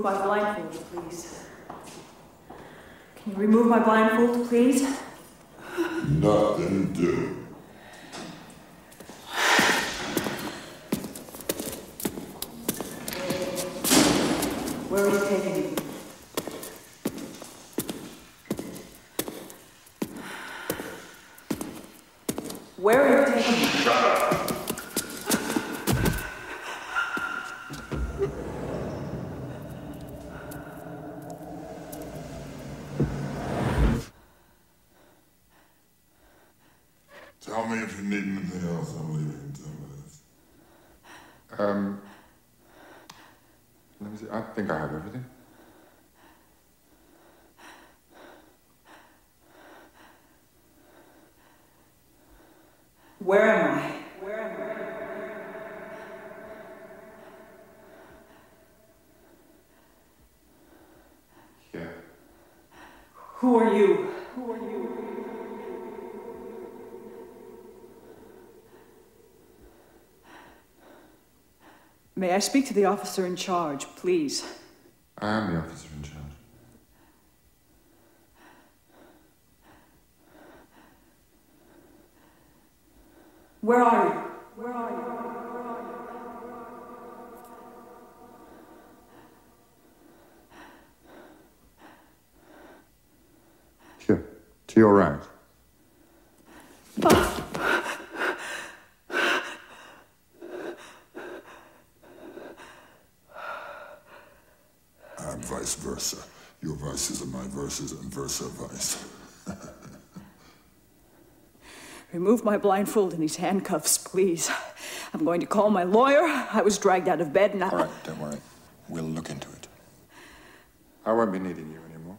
my blindfold, please? Can you remove my blindfold, please? Nothing do. Where are you taking me? Where are you taking me? Tell me if you need anything else. I'm leaving in 10 minutes. Let me see. I think I have everything. Where am I? Here. Who are you? May I speak to the officer in charge, please? I am the officer in charge. Where are you? Here. To your right. And vice versa. Your vices are my verses and versa vice. Remove my blindfold and these handcuffs, please. I'm going to call my lawyer. I was dragged out of bed and All right, don't worry. We'll look into it. I won't be needing you anymore.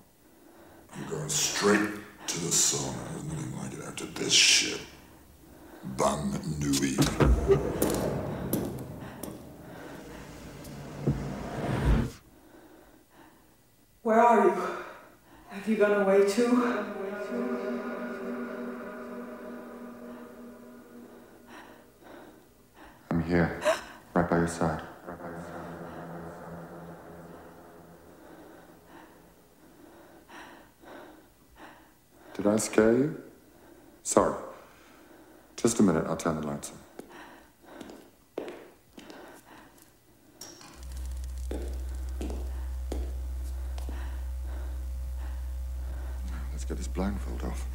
I'm going straight to the sauna. There's nothing like it after this shit. Bonne nuit. Where are you? Have you gone away too? I'm here. Right by your side. Did I scare you? Sorry. Just a minute, I'll turn the lights on. Let's get his blindfold off.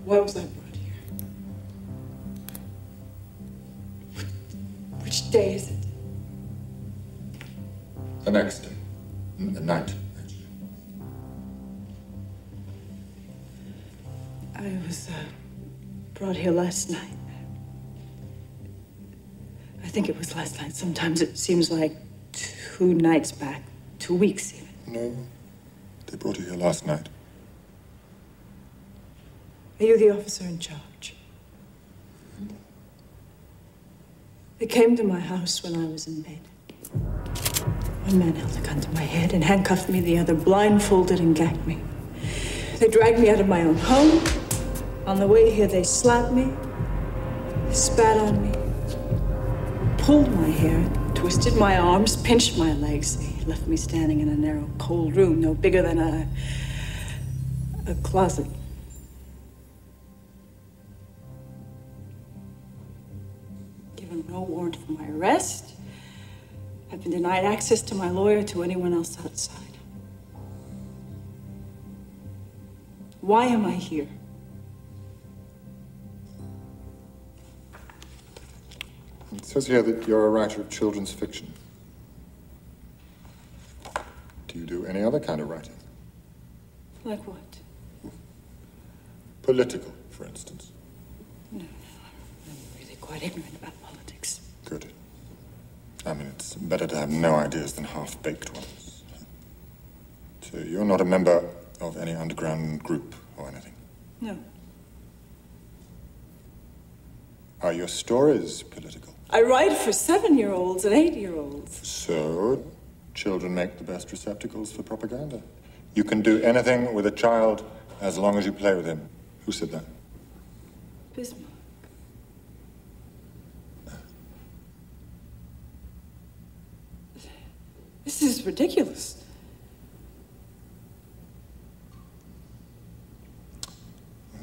Why was I brought here? Which day is it? The next day. The night. I was brought here last night. I think it was last night. Sometimes it seems like 2 nights back, 2 weeks even. No, they brought you here last night. Are you the officer in charge? They came to my house when I was in bed. One man held a gun to my head and handcuffed me, the other blindfolded and gagged me. They dragged me out of my own home. On the way here, they slapped me, spat on me, pulled my hair, twisted my arms, pinched my legs. They left me standing in a narrow, cold room, no bigger than a closet. Given no warrant for my arrest. I've been denied access to my lawyer, to anyone else outside. Why am I here? It says here that you're a writer of children's fiction. Do you do any other kind of writing? Like what? Political, for instance. No, I'm really quite ignorant about politics. Good. I mean, it's better to have no ideas than half-baked ones. So you're not a member of any underground group or anything? No. Are your stories political? I write for 7-year-olds and 8-year-olds. So, children make the best receptacles for propaganda. You can do anything with a child as long as you play with him. Who said that? Bismarck. This is ridiculous.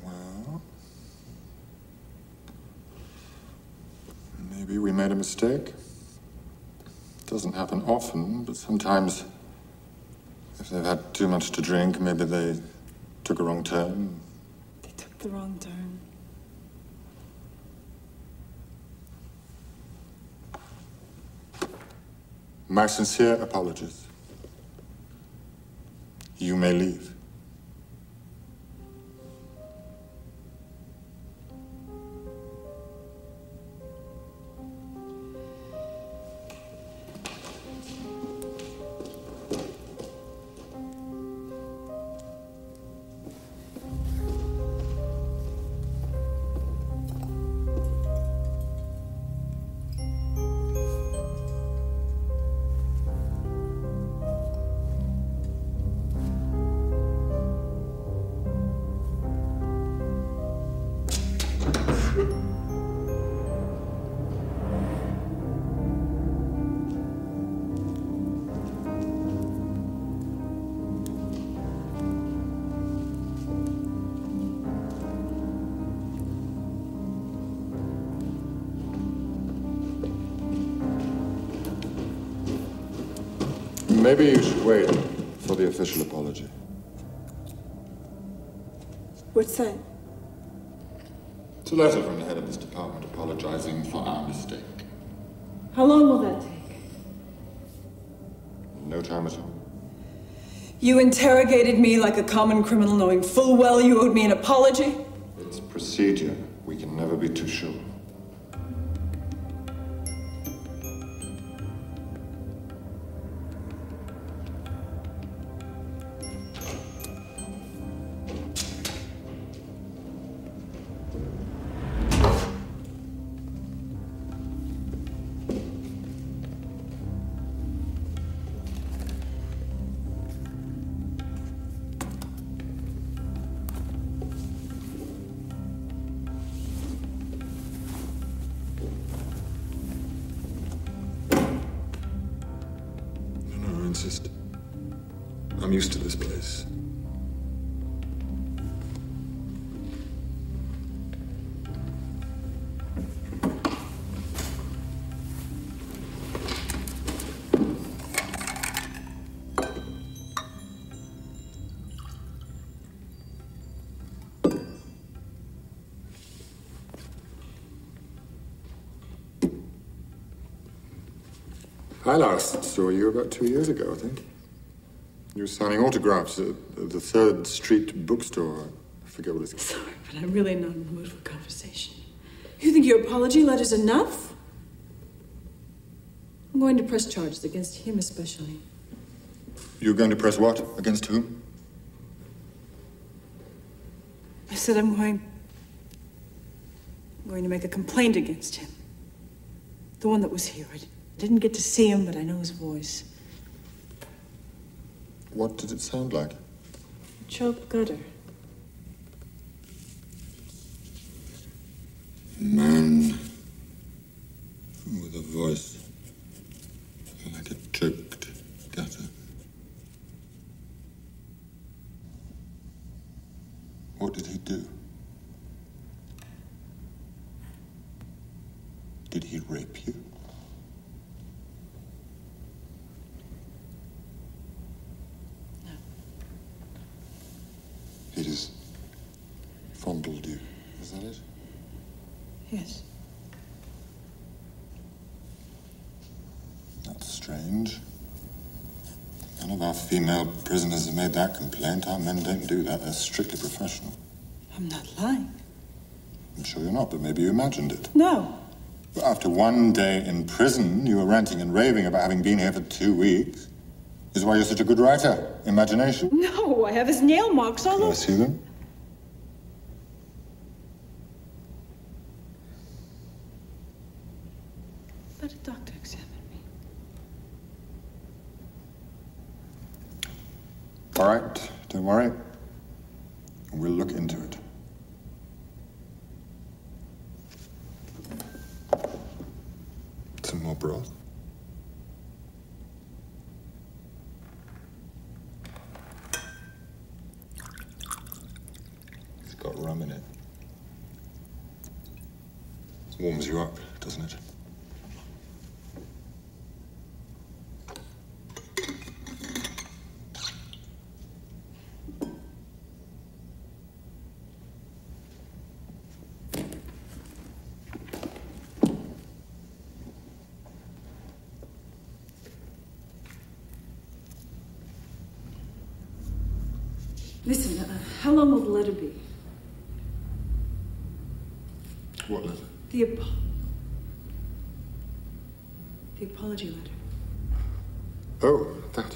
Well, maybe we made a mistake. It doesn't happen often, but sometimes if they've had too much to drink, maybe they took a wrong turn. They took the wrong turn. My sincere apologies. You may leave. Maybe you should wait for the official apology. What's that? It's a letter from the head of this department apologizing for our mistake. How long will that take? No time at all. You interrogated me like a common criminal, knowing full well you owed me an apology? It's procedure. We can never be too sure. I'm used to this place. I last saw you about 2 years ago, I think. You were signing autographs at the 3rd Street bookstore. forget what it's... Sorry, but I'm really not in the mood for conversation. You think your apology letter's enough? I'm going to press charges against him especially. You're going to press what? Against whom? I said I'm going to make a complaint against him. The one that was here. I didn't get to see him, but I know his voice. What did it sound like? Choke gutter. Man with a voice like a choked gutter. What did he do? Did he rape you? No. He just fondled you, is that it? Yes. That's strange. None of our female prisoners have made that complaint. Our men don't do that. They're strictly professional. I'm not lying. I'm sure you're not, but maybe you imagined it. No. After one day in prison, you were ranting and raving about having been here for 2 weeks. This is why you're such a good writer. Imagination. No, I have his nail marks all Can I over. see them? Let a doctor examine me. All right, don't worry. We'll look into it. Some more broth. It's got rum in it. It warms you up, doesn't it? Listen, how long will the letter be? What letter? The apology letter. Oh, that.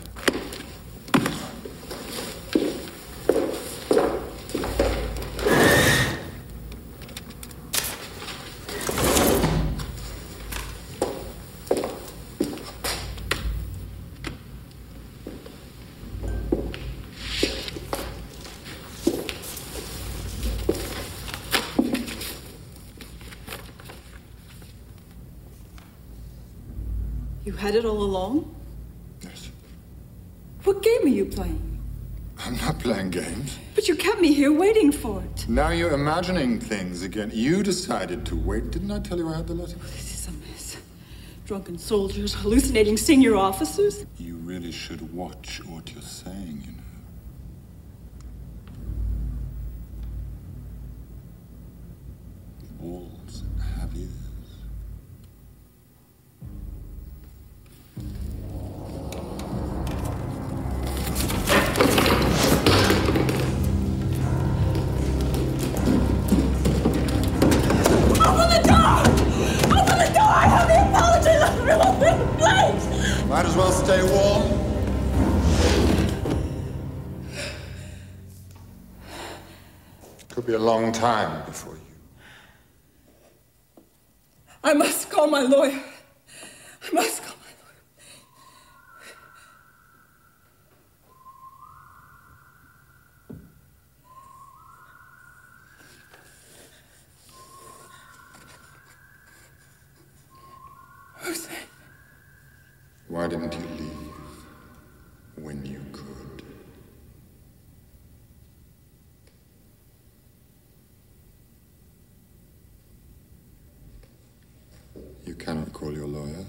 You had it all along? Yes. What game are you playing? I'm not playing games. But you kept me here waiting for it. Now you're imagining things again. You decided to wait. Didn't I tell you I had the letter? This is a mess. Drunken soldiers, hallucinating senior officers. You really should watch what you're saying, you know. The walls have ears. Might as well stay warm. Could be a long time before you. I must call my lawyer. I must call my lawyer. Jose. Why didn't you leave when you could? You cannot call your lawyer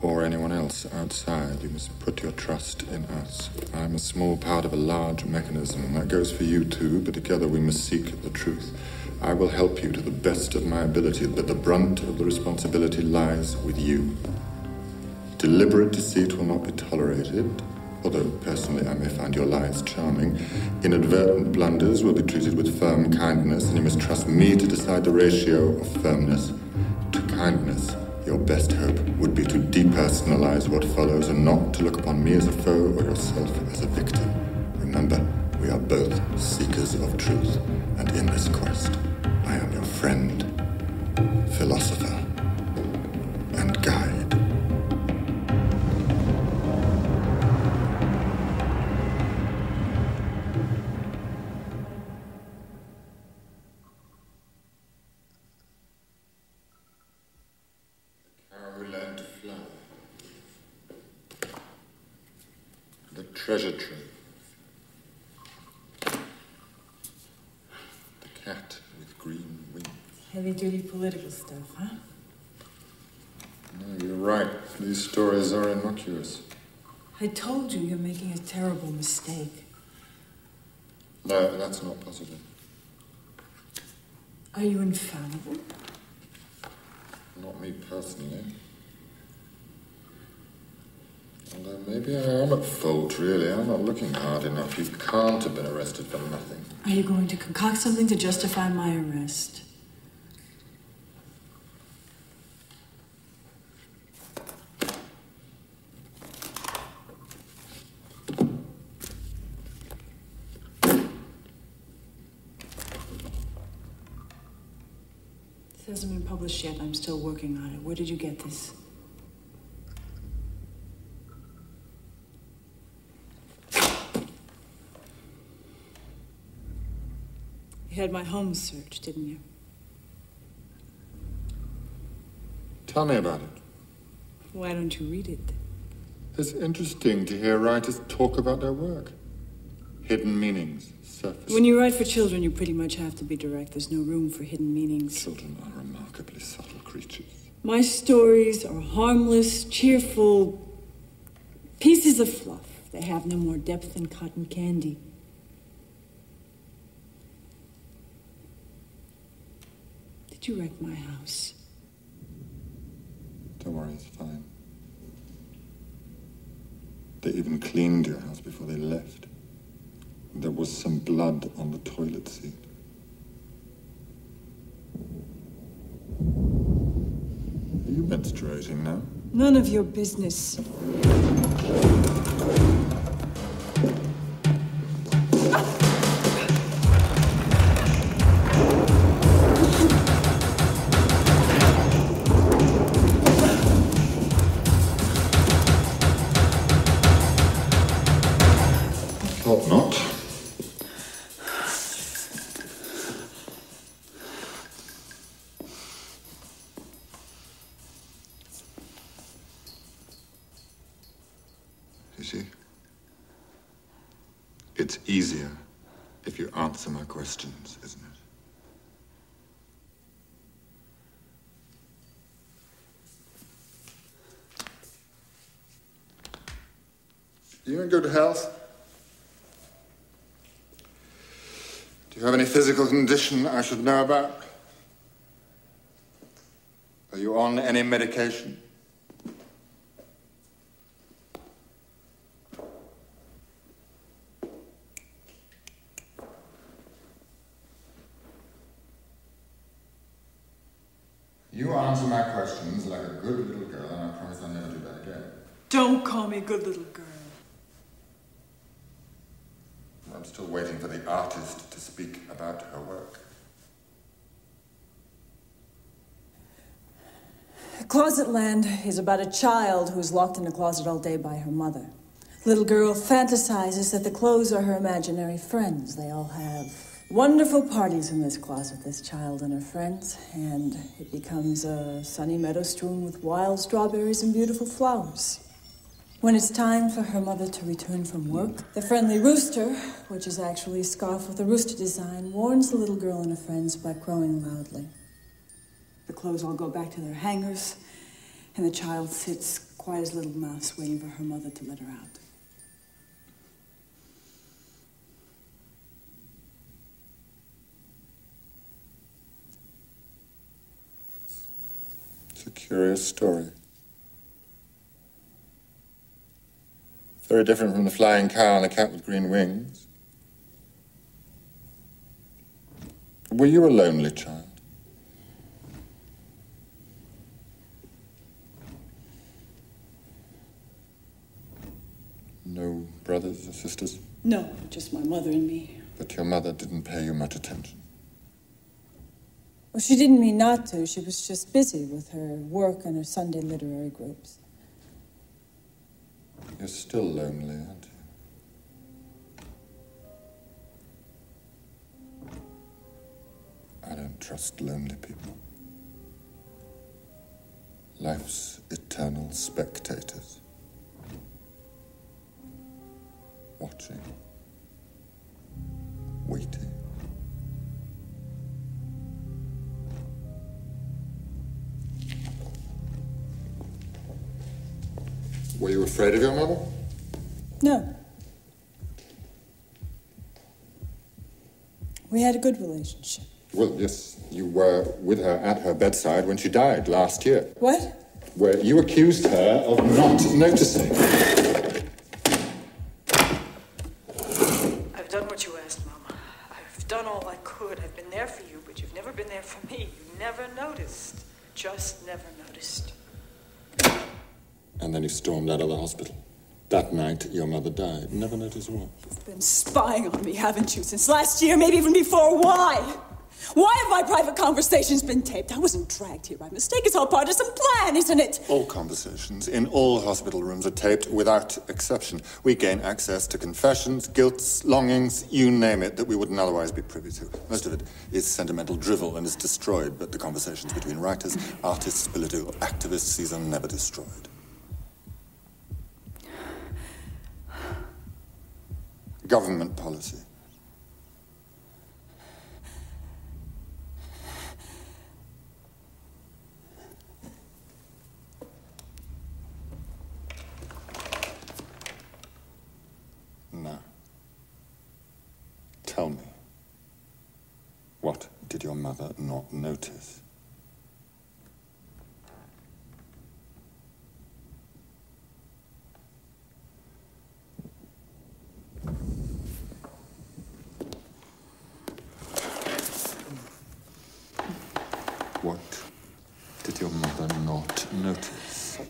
or anyone else outside. You must put your trust in us. I'm a small part of a large mechanism, and that goes for you too, but together we must seek the truth. I will help you to the best of my ability, but the brunt of the responsibility lies with you. Deliberate deceit will not be tolerated, Although, personally, I may find your lies charming, inadvertent blunders will be treated with firm kindness, and you must trust me to decide the ratio of firmness to kindness. Your best hope would be to depersonalize what follows and not to look upon me as a foe or yourself as a victim. Remember, we are both seekers of truth, and in this quest, I am your friend, philosopher, and guide. The treasure trove. The cat with green wings. Heavy-duty political stuff, huh? No, you're right. These stories are innocuous. I told you you're making a terrible mistake. No, that's not possible. Are you infallible? Not me personally. Although maybe I am at fault, really. I'm not looking hard enough. You can't have been arrested for nothing. Are you going to concoct something to justify my arrest? This hasn't been published yet. I'm still working on it. Where did you get this? You had my home searched, didn't you? Tell me about it. Why don't you read it? It's interesting to hear writers talk about their work. Hidden meanings surface. When you write for children, you pretty much have to be direct. There's no room for hidden meanings. Children are remarkably subtle creatures. My stories are harmless, cheerful pieces of fluff. They have no more depth than cotton candy. Did you wreck my house? Don't worry, it's fine. They even cleaned your house before they left. There was some blood on the toilet seat. Are you menstruating now? None of your business. Thought not. You see, it's easier if you answer my questions, isn't it? You in good health? Do you have any physical condition I should know about? Are you on any medication? You answer my questions like a good little girl, and I promise I'll never do that again. Don't call me good little girl. I'm still waiting for the artist to speak about her work. Closet Land is about a child who's locked in a closet all day by her mother. Little girl fantasizes that the clothes are her imaginary friends. They all have wonderful parties in this closet, this child and her friends, and it becomes a sunny meadow strewn with wild strawberries and beautiful flowers. When it's time for her mother to return from work, the friendly rooster, which is actually a scarf with a rooster design, warns the little girl and her friends by crowing loudly. The clothes all go back to their hangers, and the child sits quiet as a little mouse waiting for her mother to let her out. It's a curious story. Very different from the flying cow and the cat with green wings. Were you a lonely child? No brothers or sisters? No, just my mother and me. But your mother didn't pay you much attention. Well, she didn't mean not to. She was just busy with her work and her Sunday literary groups. You're still lonely, aren't you? I don't trust lonely people. Life's eternal spectators. Watching. Waiting. Were you afraid of your mother? No. We had a good relationship. Well, yes, you were with her at her bedside when she died last year. What? Where you accused her of not noticing. I've done what you asked, Mama. I've done all I could. I've been there for you, but you've never been there for me. You never noticed. Just never noticed. And then you stormed out of the hospital. That night, your mother died. Never noticed what? You've been spying on me, haven't you? Since last year, maybe even before. Why? Why have my private conversations been taped? I wasn't dragged here by mistake. It's all part of some plan, isn't it? All conversations in all hospital rooms are taped without exception. We gain access to confessions, guilts, longings, you name it, that we wouldn't otherwise be privy to. Most of it is sentimental drivel and is destroyed, but the conversations between writers, artists, political activists, these are never destroyed. Government policy. Now, tell me, what did your mother not notice? What did your mother not notice?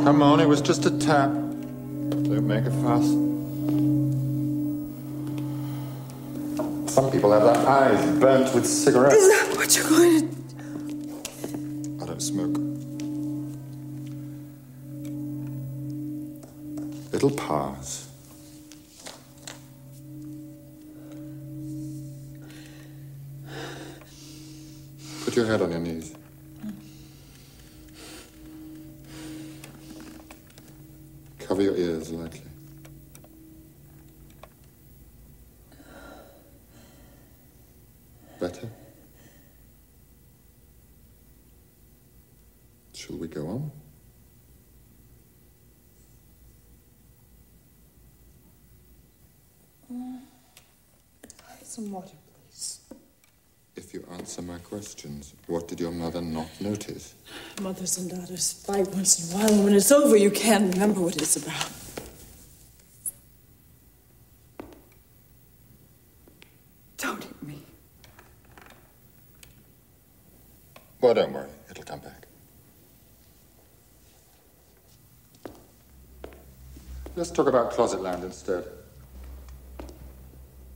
Come on, it was just a tap. Don't make a fuss. Some people have their eyes burnt with cigarettes. Is that what you're going to... I don't smoke. It'll pass. Put your head on your knees. Cover your ears lightly. Better? Shall we go on? Some water, please. If you answer my questions, what did your mother not notice? Mothers and daughters fight once in a while, and when it's over, you can't remember what it's about. Don't hit me. Well, don't worry. It'll come back. Let's talk about closet land instead.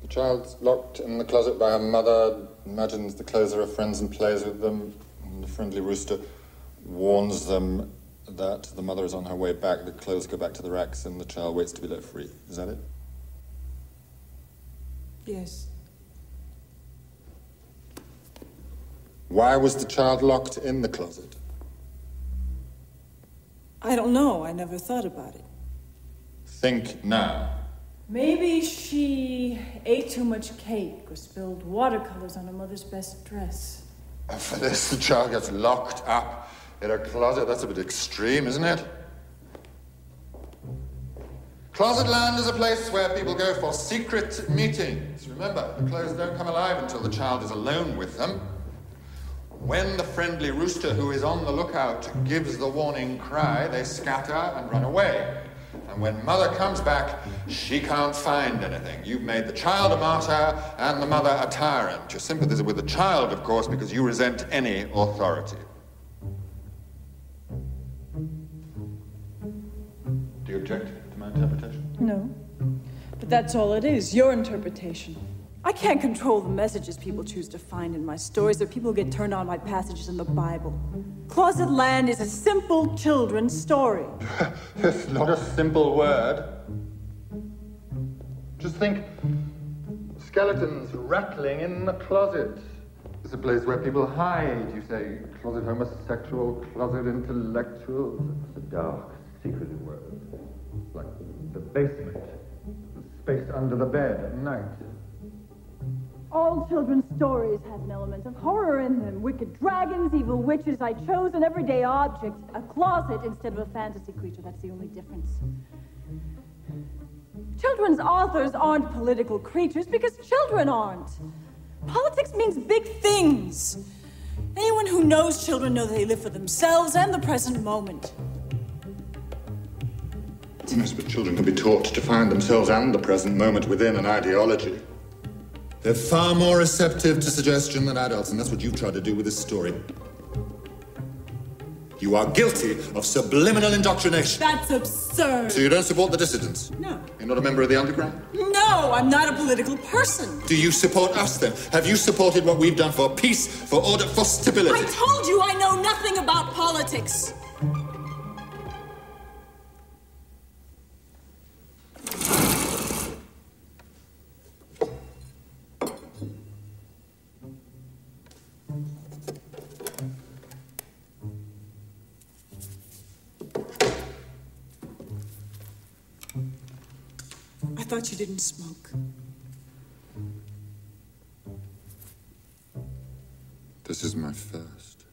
The child's locked in the closet by her mother, imagines the clothes are her friends and plays with them, and the friendly rooster warns them That the mother is on her way back, the clothes go back to the racks, and the child waits to be let free. Is that it? Yes. Why was the child locked in the closet? I don't know. I never thought about it. Think now. Maybe she ate too much cake or spilled watercolors on her mother's best dress. For this, the child gets locked up in her closet. That's a bit extreme, isn't it? Closet land is a place where people go for secret meetings. Remember, the clothes don't come alive until the child is alone with them. When the friendly rooster who is on the lookout gives the warning cry, they scatter and run away. And when mother comes back, she can't find anything. You've made the child a martyr and the mother a tyrant. Your sympathies are with the child, of course, because you resent any authority. Do you object to my interpretation? No. But that's all it is, your interpretation. I can't control the messages people choose to find in my stories, or people get turned on by passages in the Bible. Closet Land is a simple children's story. It's not a simple word. Just think, skeletons rattling in the closet. It's a place where people hide, you say. Closet homosexual, closet intellectual. It's a dark, secretive word. Like the basement, the space under the bed at night. All children's stories have an element of horror in them. Wicked dragons, evil witches. I chose an everyday object, a closet, instead of a fantasy creature. That's the only difference. Children's authors aren't political creatures because children aren't. Politics means big things. Anyone who knows children know that they live for themselves and the present moment. Yes, but children can be taught to find themselves and the present moment within an ideology. They're far more receptive to suggestion than adults, and that's what you've tried to do with this story. You are guilty of subliminal indoctrination. That's absurd. So you don't support the dissidents? No. You're not a member of the underground? No, I'm not a political person. Do you support us, then? Have you supported what we've done for peace, for order, for stability? I told you I know nothing about politics. I thought you didn't smoke. This is my first.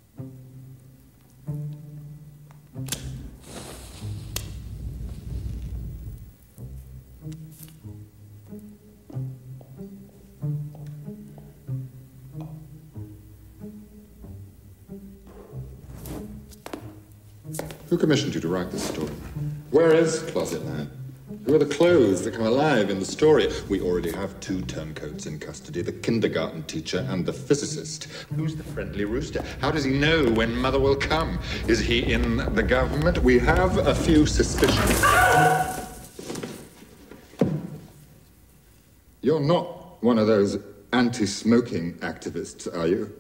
Who commissioned you to write this story? Where is Closet Land? Who are the clothes that come alive in the story? We already have 2 turncoats in custody, the kindergarten teacher and the physicist. Who's the friendly rooster? How does he know when mother will come? Is he in the government? We have a few suspicions. You're not one of those anti-smoking activists, are you?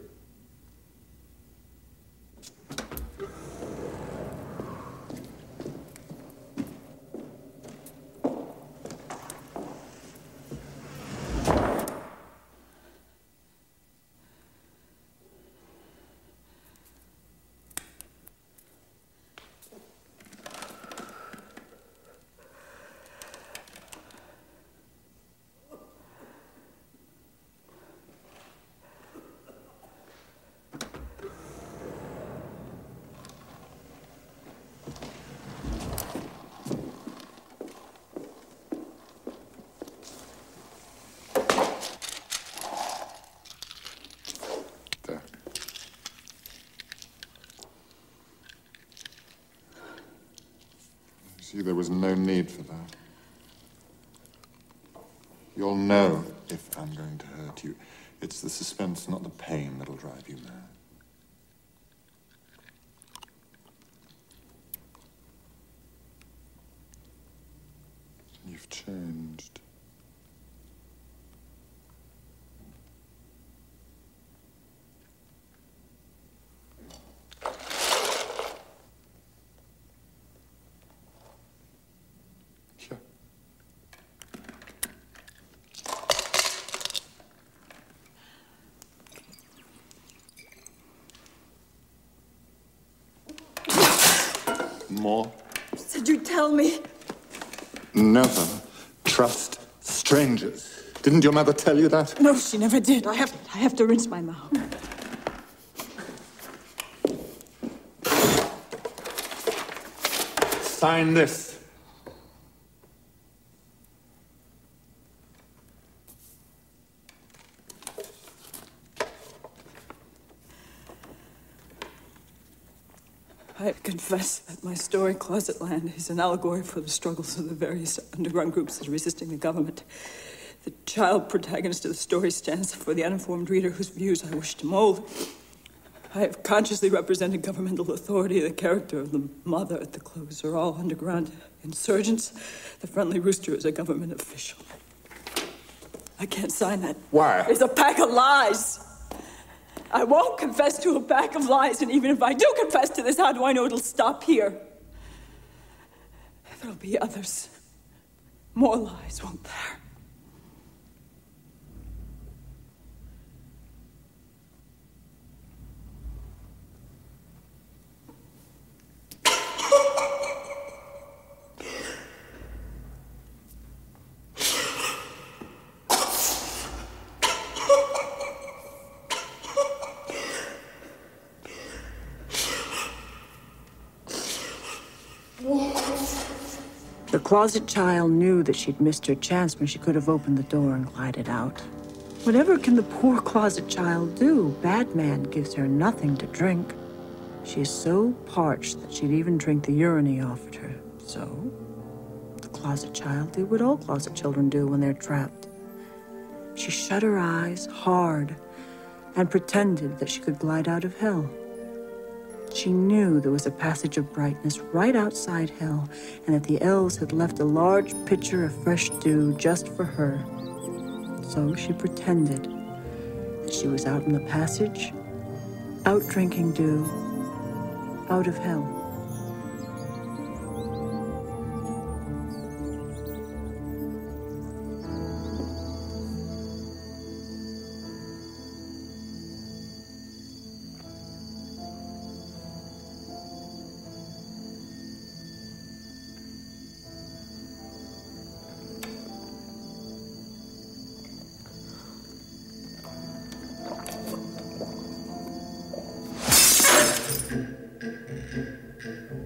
See, there was no need for that. You'll know if I'm going to hurt you. It's the suspense, not the pain, that'll drive you mad. You've changed. more? Said you'd tell me. Never trust strangers. Didn't your mother tell you that? No, she never did. I have to rinse my mouth. Sign this. I confess that my story, Closet Land, is an allegory for the struggles of the various underground groups that are resisting the government. The child protagonist of the story stands for the uninformed reader whose views I wish to mold. I have consciously represented governmental authority. The character of the mother at the close are all underground insurgents. The friendly rooster is a government official. I can't sign that. Why? It's a pack of lies. I won't confess to a pack of lies, and even if I do confess to this, how do I know it'll stop here? There'll be others. More lies, won't there? The closet child knew that she'd missed her chance when she could have opened the door and glided out. Whatever can the poor closet child do? Batman gives her nothing to drink. She is so parched that she'd even drink the urine he offered her. So, the closet child did what all closet children do when they're trapped. She shut her eyes hard and pretended that she could glide out of hell. She knew there was a passage of brightness right outside hell, and that the elves had left a large pitcher of fresh dew just for her. So she pretended that she was out in the passage, out drinking dew, out of hell.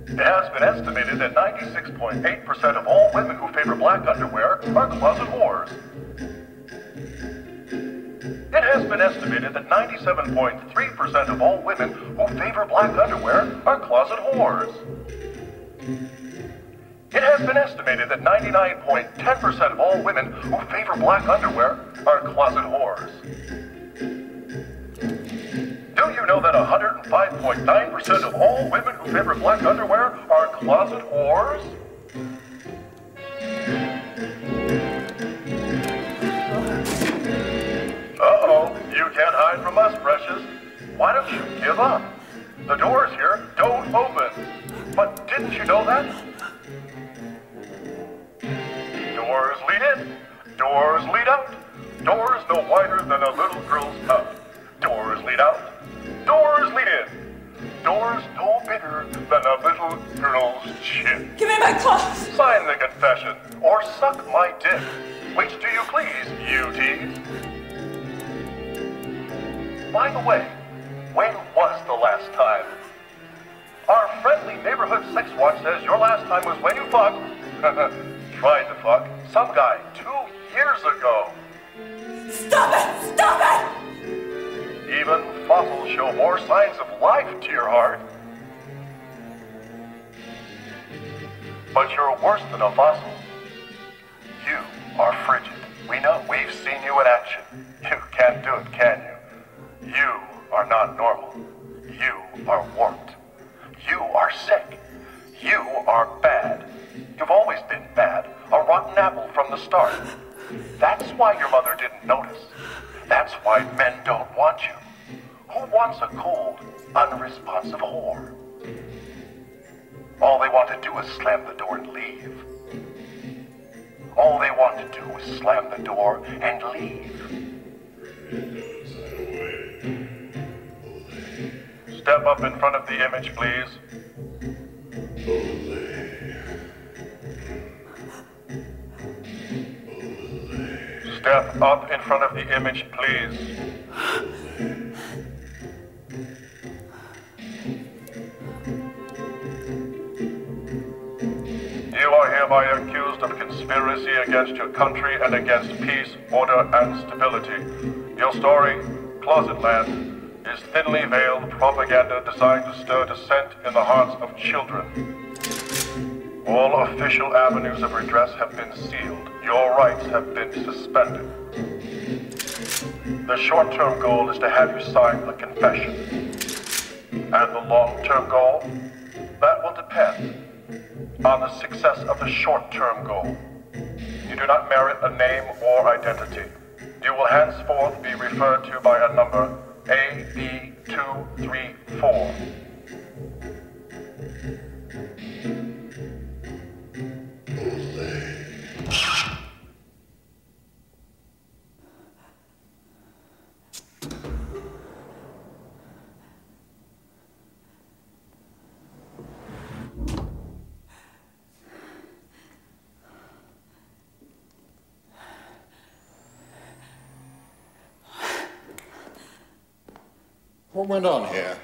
It has been estimated that 96.8% of all women who favor black underwear are closet whores. It has been estimated that 97.3% of all women who favor black underwear are closet whores. It has been estimated that 99.10% of all women who favor black underwear are closet whores. Do you know that 105.9% of all women who favor black underwear are closet whores? Uh-oh, you can't hide from us, precious. Why don't you give up? The doors here don't open. But didn't you know that? Doors lead in, doors lead out. Doors no wider than a little girl's cup. Doors lead out, doors lead in. Doors no bigger than a little girl's chin. Give me my clothes! Sign the confession, or suck my dick. Which do you please, you tease? By the way, when was the last time? Our friendly neighborhood sex watch says your last time was when you fucked. Tried to fuck some guy 2 years ago. Stop it! Stop it! Even fossils show more signs of life to your heart. But you're worse than a fossil. You are frigid. We know. We've seen you in action. You can't do it, can you? You are not normal. You are warped. You are sick. You are bad. You've always been bad. A rotten apple from the start. That's why your mother didn't notice. That's why men don't want you. Who wants a cold, unresponsive whore? All they want to do is slam the door and leave. All they want to do is slam the door and leave. Step up in front of the image, please. step up in front of the image, please? You are hereby accused of conspiracy against your country and against peace, order, and stability. Your story, Closet Land, is thinly veiled propaganda designed to stir dissent in the hearts of children. All official avenues of redress have been sealed. Your rights have been suspended. The short-term goal is to have you sign a confession. And the long-term goal? That will depend on the success of the short-term goal. You do not merit a name or identity. You will henceforth be referred to by a number A, B, 2, 3, 4. What went on here?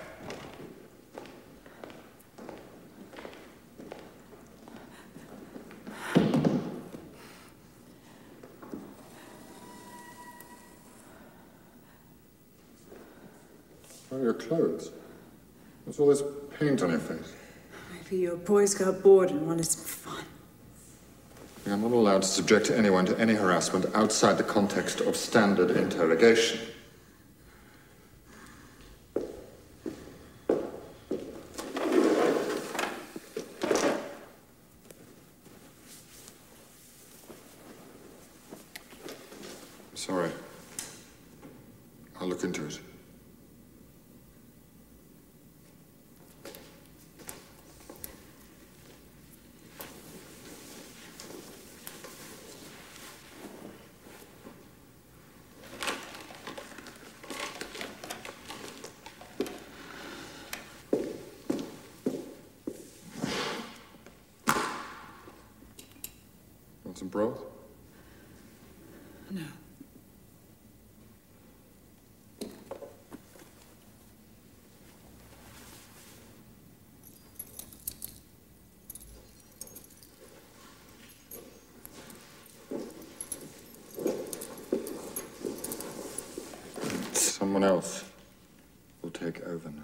Where are your clothes? What's all this paint on your face? Maybe your boys got bored and wanted some fun. I'm not allowed to subject anyone to any harassment outside the context of standard interrogation. Sorry. I'll look into it. Want some broth? No. Someone else will take over now.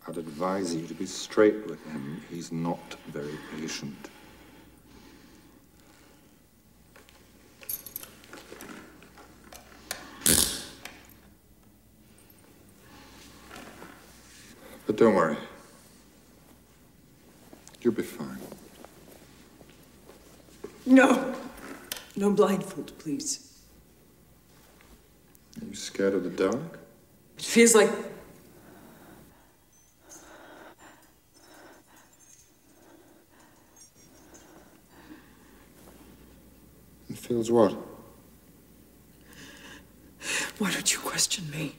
I'd advise you to be straight with him. He's not very patient. But don't worry. You'll be fine. No. No blindfold, please. Are you scared of the dark? It feels like... It feels what? Why don't you question me?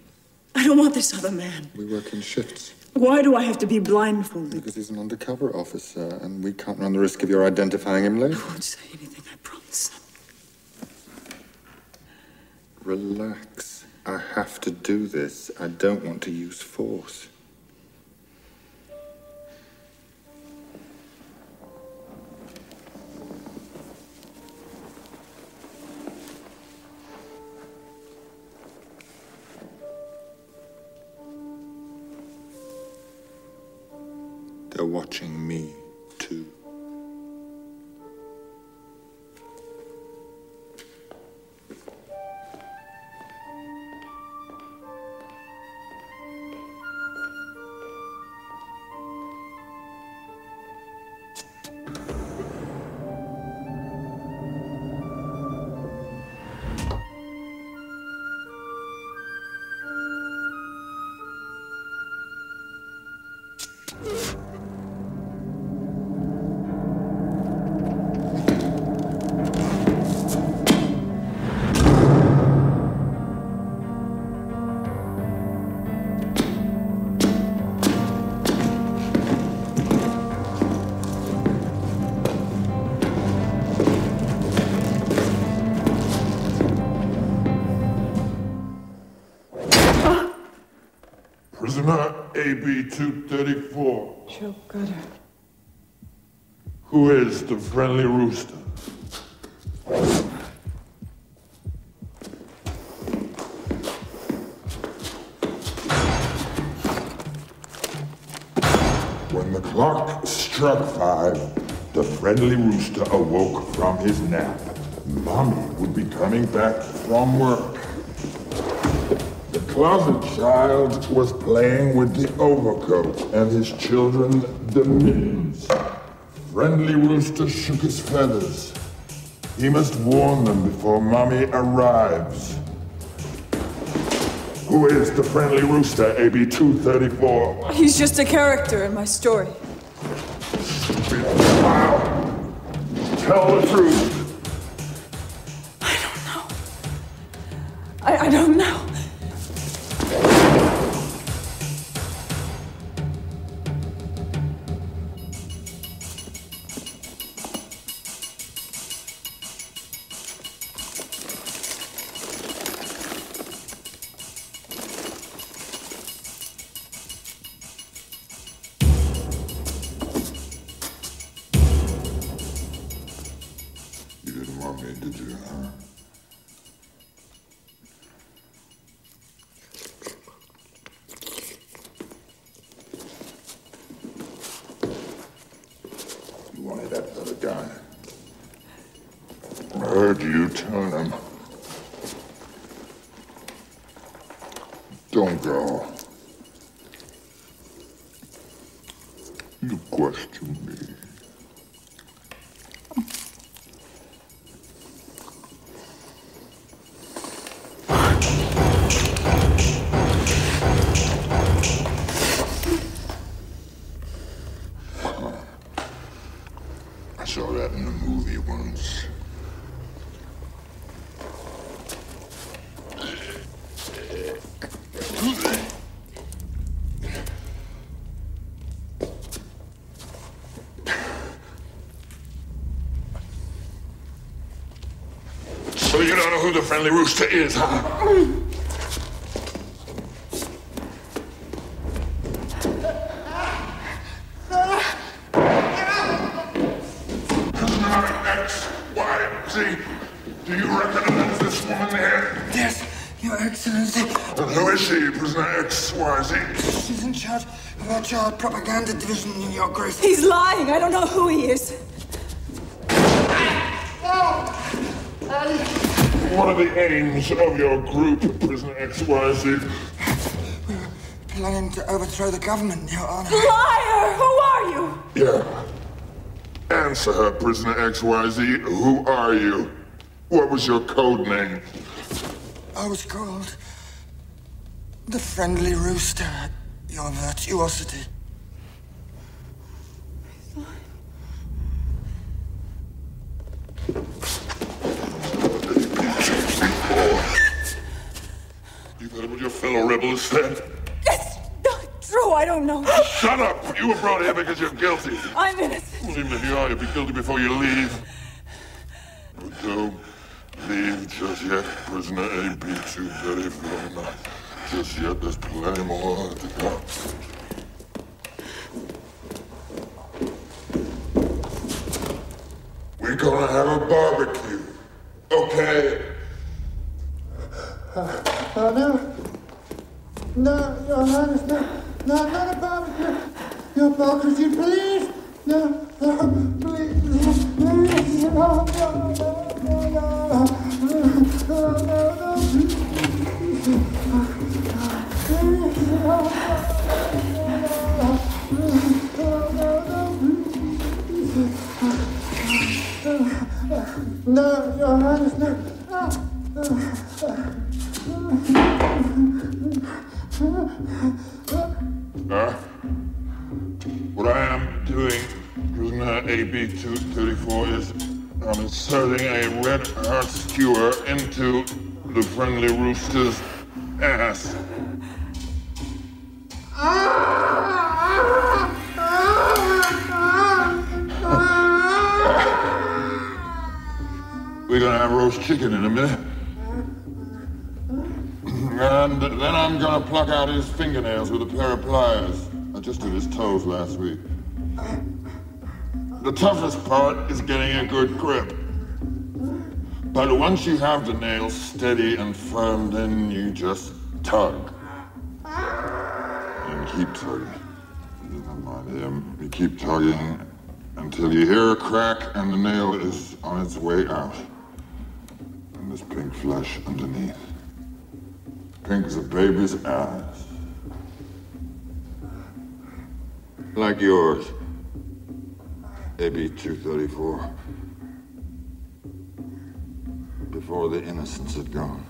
I don't want this other man. We work in shifts. Why do I have to be blindfolded? Because he's an undercover officer, and we can't run the risk of your identifying him later. I won't say anything, I promise. Relax. I have to do this. I don't want to use force. They're watching me, too. Prisoner AB-234. Joe Gutter. Who is the friendly rooster? When the clock struck 5, the friendly rooster awoke from his nap. Mommy would be coming back from work. The closet child was playing with the overcoat and his children the mittens. Friendly rooster shook his feathers. He must warn them before Mommy arrives. Who is the friendly rooster, AB-234? He's just a character in my story. Wow. Tell the truth. I don't know. I don't know. You didn't want me, did you, huh? You wanted that other guy. I heard you turn him. Don't go. You question me. I saw that in a movie once. So you don't know who the friendly rooster is, huh? XYZ, do you recognize this woman here? Yes, Your Excellency. And who is she, Prisoner XYZ? She's in charge of our child propaganda division, Your Grace. He's lying. I don't know who he is. What are the aims of your group, Prisoner XYZ? We're planning to overthrow the government, Your Honor. Liar! Who are you? Yeah. Answer her, Prisoner XYZ. Who are you? What was your code name? I was called the Friendly Rooster, Your Virtuosity. You heard what your fellow rebels said? That's not true. I don't know. Shut up! You were brought here because you're guilty. I'm innocent. Well, even if you are, you'll be guilty before you leave. But don't leave just yet, Prisoner AB-234. Not just yet. There's plenty more to come. We're gonna have a barbecue, okay? No, Your Highness, no, not a barbecue. Your hypocrisy, please. No, please. No, Your Highness, no. What I am doing, Prisoner AB-234, is I'm inserting a red heart skewer into the friendly rooster's ass. We're gonna have roast chicken in a minute. And then I'm gonna pluck out his fingernails with a pair of pliers. I just did his toes last week. The toughest part is getting a good grip. But once you have the nails steady and firm, then you just tug. And keep tugging. Never mind him. You keep tugging until you hear a crack and the nail is on its way out. And there's pink flesh underneath. Pink as a baby's eyes. Like yours. AB 234. Before the innocence had gone.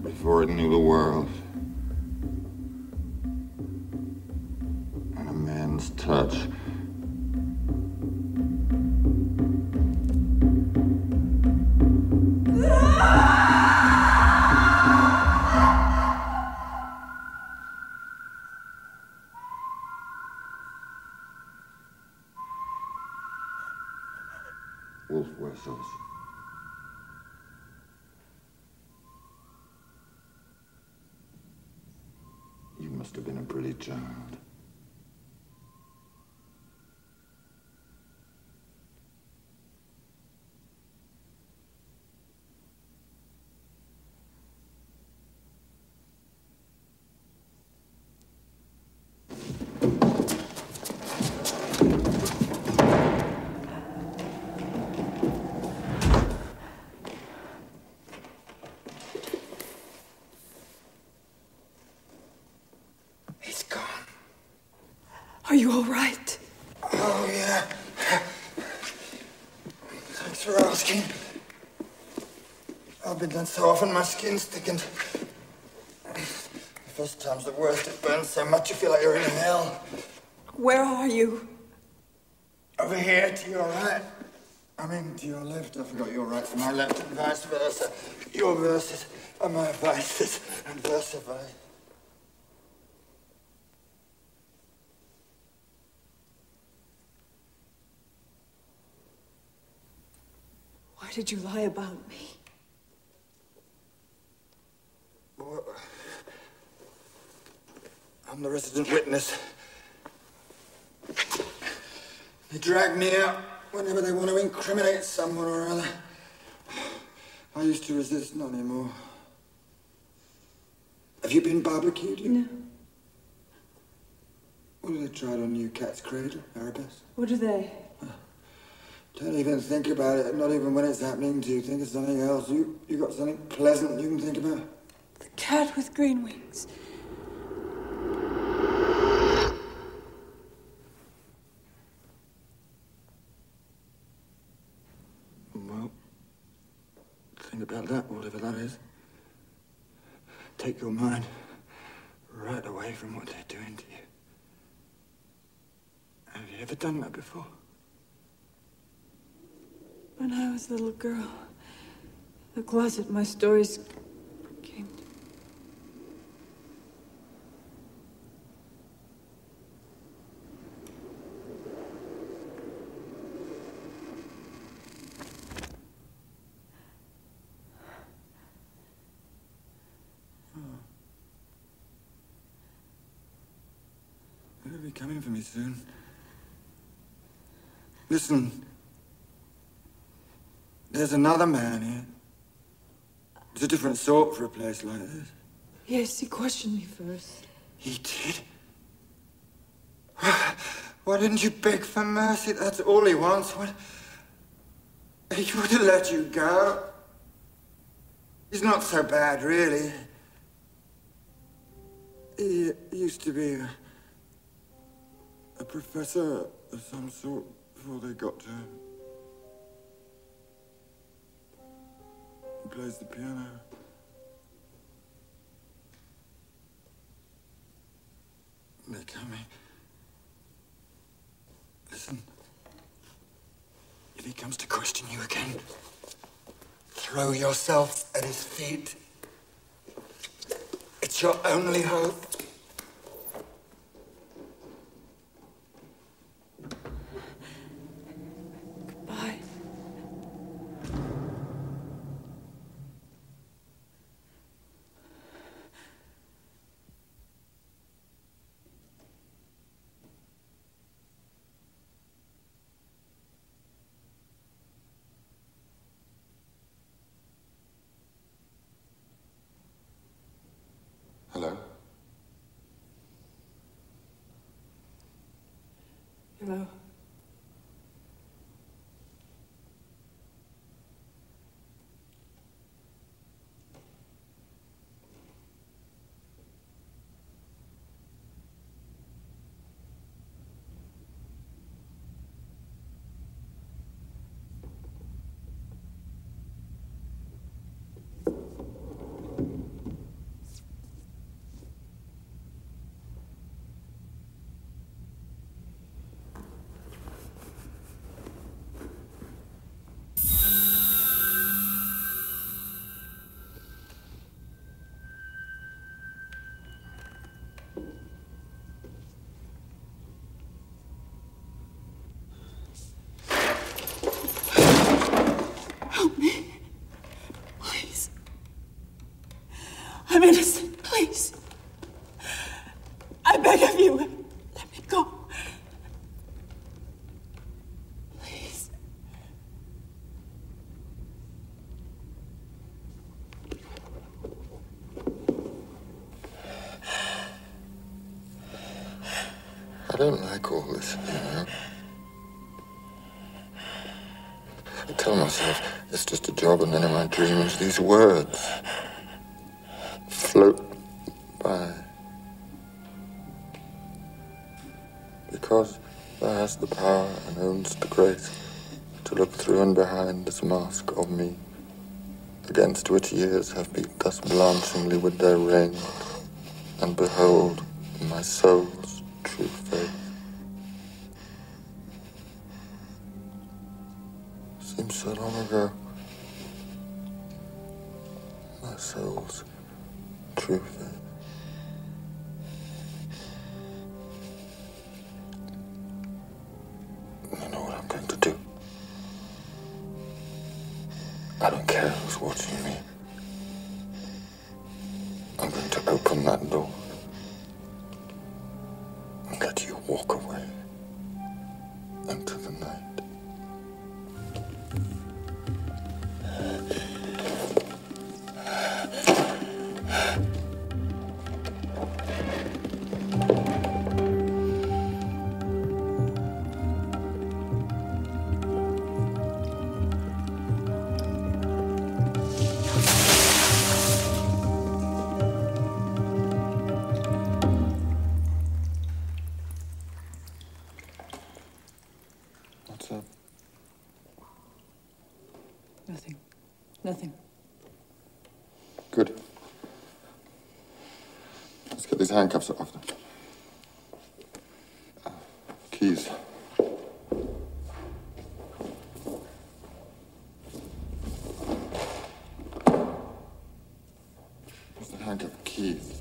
Before it knew the world. And a man's touch. Wolf whistles. You must have been a pretty child. Are you all right? Oh, yeah. Thanks for asking. I've been done so often, my skin's thickened. The first time's the worst. It burns so much you feel like you're in hell. Where are you? Over here, to your right. I mean, to your left. I forgot your right to my left and vice versa. Your verses are my vices and versa vice. Why did you lie about me? Well, I'm the resident witness. They drag me out whenever they want to incriminate someone or other. I used to resist, not anymore. Have you been barbecued? No. What do they try on you, cat's cradle, Arabesque? What are they? Don't even think about it, not even when it's happening to you. Think of something else. You got something pleasant you can think about? The cat with green wings. Well, think about that, whatever that is. Take your mind right away from what they're doing to you. Have you ever done that before? When I was a little girl, the closet my stories came to. They'll be coming for me soon. Listen. There's another man here. It's a different sort for a place like this. Yes, he questioned me first. He did? Why didn't you beg for mercy? That's all he wants. What? He would have let you go. He's not so bad, really. He used to be a professor of some sort before they got to him. He plays the piano. They're coming. Listen. If he comes to question you again, throw yourself at his feet. It's your only hope. Goodbye. Hello. Help me. Please. I'm innocent. Please. I beg of you. Let me go. Please. I don't like all this, you know. I tell myself it's just a job, and then in my dreams these words float by. Because thou hast the power and ownst the grace to look through and behind this mask of me, against which years have beat thus blanchingly with their rain, and behold my soul's true face. Seems so long ago. My soul's true face. You know what I'm going to do? I don't care who's watching me. I'm going to open that door and let you walk away into the night. What's up? Nothing. Nothing. Good. Let's get these handcuffs off them. Keys. Where's the handcuff? Keys.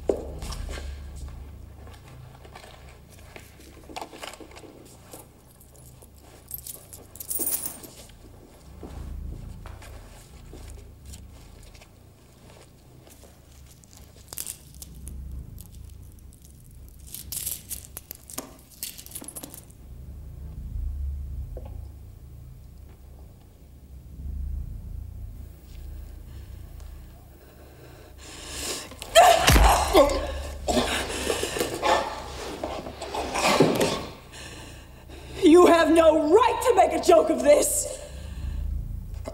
You have no right to make a joke of this!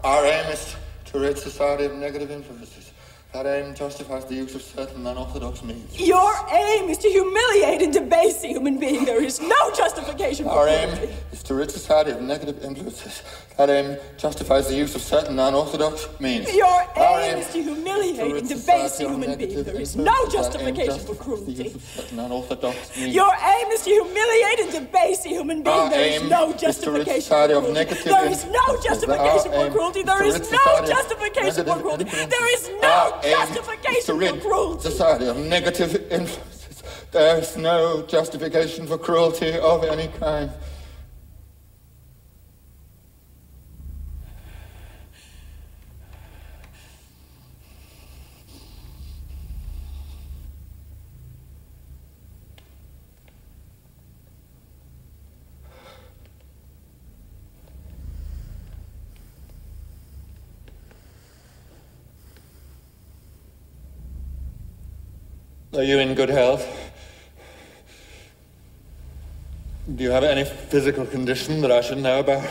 Our aim is to rid society of negative influences. That aim justifies the use of certain unorthodox means. Your aim is to humiliate and debase a human being. There is no justification for Our aim cruelty. is to rid society of negative influences. That aim justifies the use of certain unorthodox means. Your Our aim is to humiliate and debase a human being. There is no justification for cruelty. Unorthodox means. Your aim is to humiliate and debase a human being. Our There is aim no is to rid justification society for of cruelty. negative There is no influences. justification Our for cruelty. aim There is is to rid no society of justification for negative cruelty. influences. There is Our no aim is to justification rid for cruelty. society of negative influences. There is no justification for cruelty of any kind. Are you in good health? Do you have any physical condition that I should know about?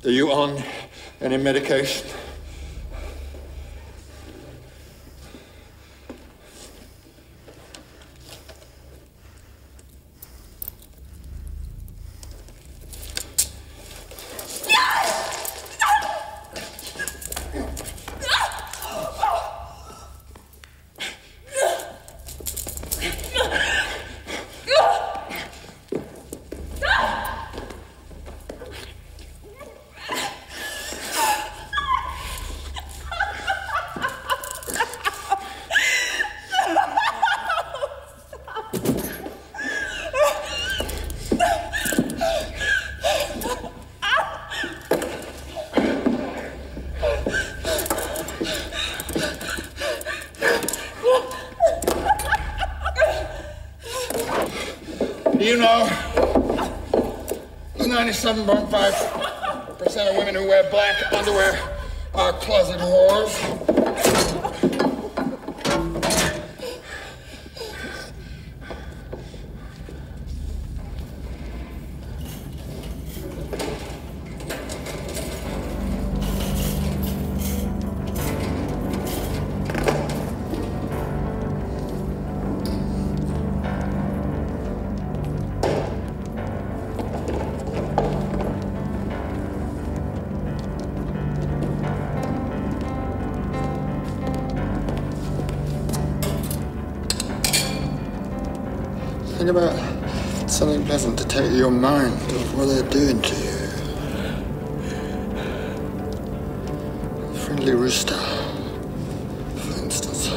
Are you on any medication? You know, 97.5% of women who wear black underwear are closet whores. Think about something pleasant to take your mind off what they're doing to you. Friendly Rooster, for instance.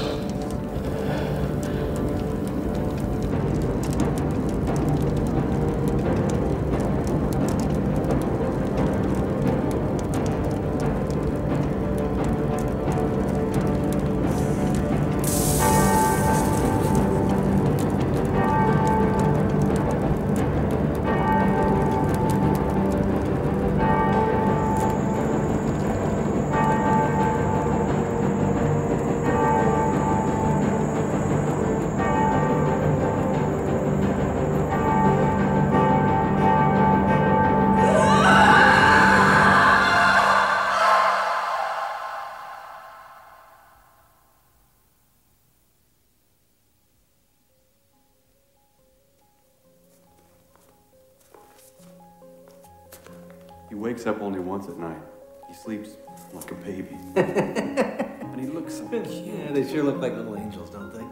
He wakes up only once at night. He sleeps like a baby. And he looks so cute. Yeah, they sure look like little angels, don't they?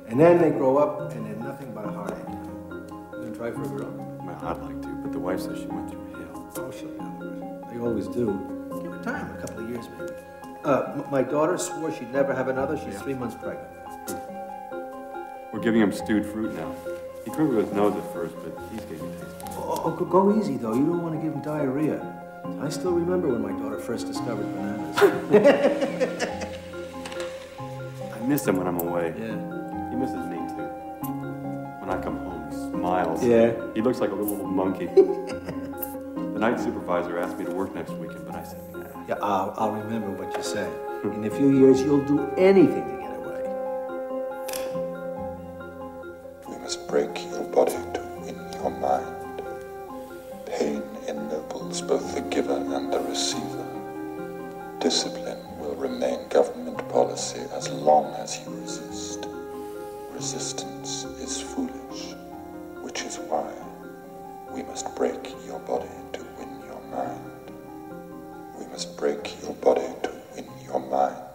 And then they grow up and they're nothing but a heartache. You gonna try for a girl? Well, I'd like to, but the wife says she went through hell. Oh, she'll handle it. They always do. Give her time, a couple of years maybe. My daughter swore she'd never have another. She's 3 months pregnant. We're giving him stewed fruit now. He couldn't with his nose at first, but he's getting a taste. Oh, go easy, though. You don't want to give him diarrhea. I still remember when my daughter first discovered bananas. I miss him when I'm away. Yeah. He misses me, too. When I come home, he smiles. Yeah. He looks like a little monkey. The night supervisor asked me to work next weekend, but I said, nah. Yeah, I'll remember what you said. In a few years, you'll do anything to get away. We must break your body to win your mind. Pain ennobles both the giver and the receiver. Discipline will remain government policy as long as you resist. Resistance is foolish, which is why we must break your body to win your mind. We must break your body to win your mind.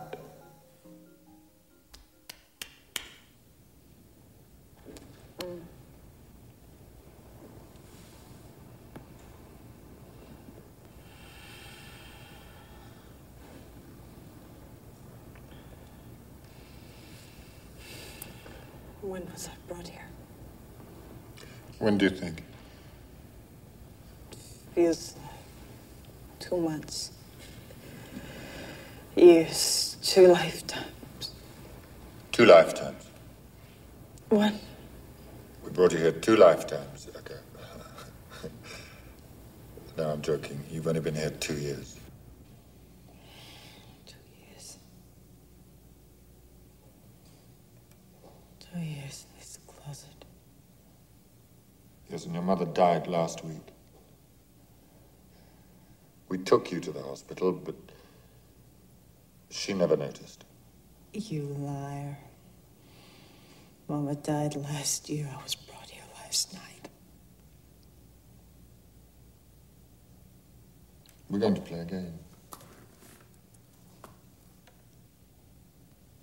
When was I brought here? When do you think? Feels 2 months. Years, 2 lifetimes. 2 lifetimes. One. We brought you here 2 lifetimes ago. No, I'm joking. You've only been here 2 years. 2 years. 2 years in this closet. Yes, and your mother died last week. We took you to the hospital, but she never noticed. You liar. Mama died last year. I was brought here last night. We're going to play a game.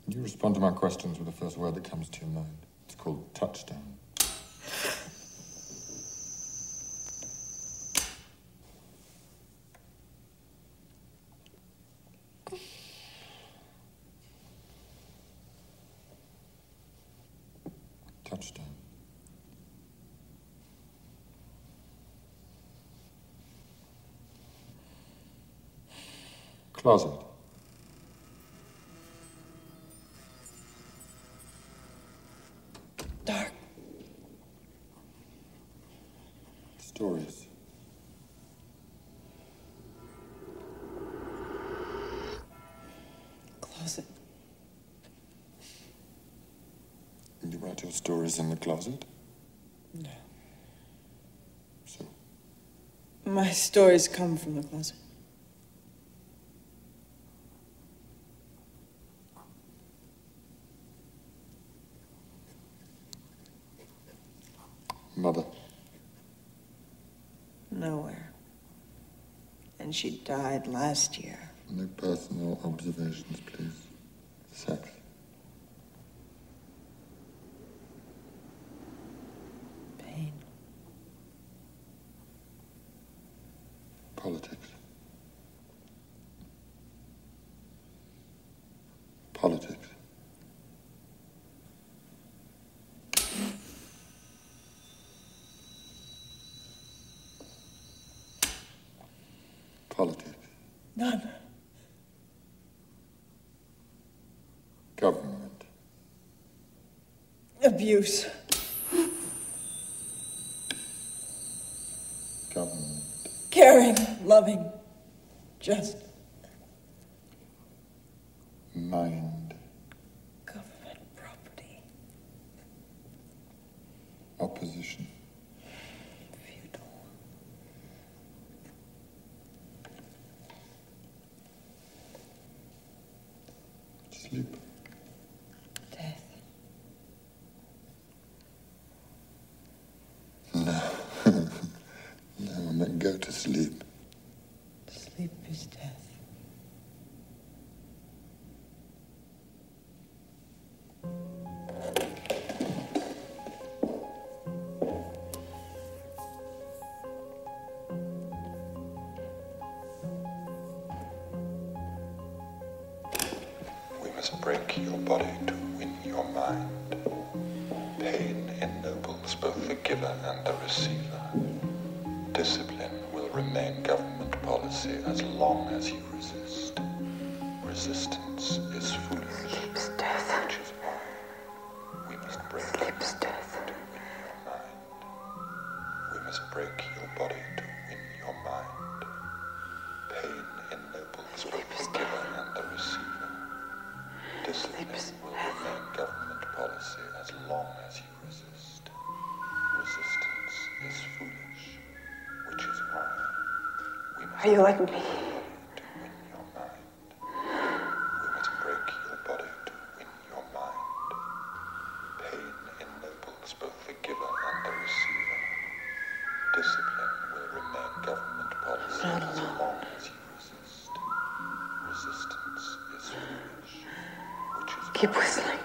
You respond to my questions with the first word that comes to your mind. It's called touchdown. Touchdown. Closet. Dark. Stories. Closet. You write your stories in the closet? No. So? My stories come from the closet. Mother. Nowhere. And she died last year. No personal observations, please. Sex. Pain. Politics. Politics. Politics. None. Government. Abuse. Government. Caring, loving, just. Mind. Government property. Opposition. Feudal. Sleep. Death. No. No, and then go to sleep. Sleep is death. We must break your body to win your mind. Pain ennobles both the giver and the receiver. Discipline will remain government policy as long as you resist. Resistance is foolish. Sleep's death. Which is why we must break Sleep's death. to win your mind. We must break your body to win your mind. Pain ennobles both the giver and the receiver. Discipline will remain government policy as long as you resist. Resistance is foolish, which is why we must Are you like me? to win your mind. We must break your body to win your mind. Pain ennobles both the giver and the receiver. Discipline will remain government policy as long as you resist. Resistance is foolish, which is Keep why whistling.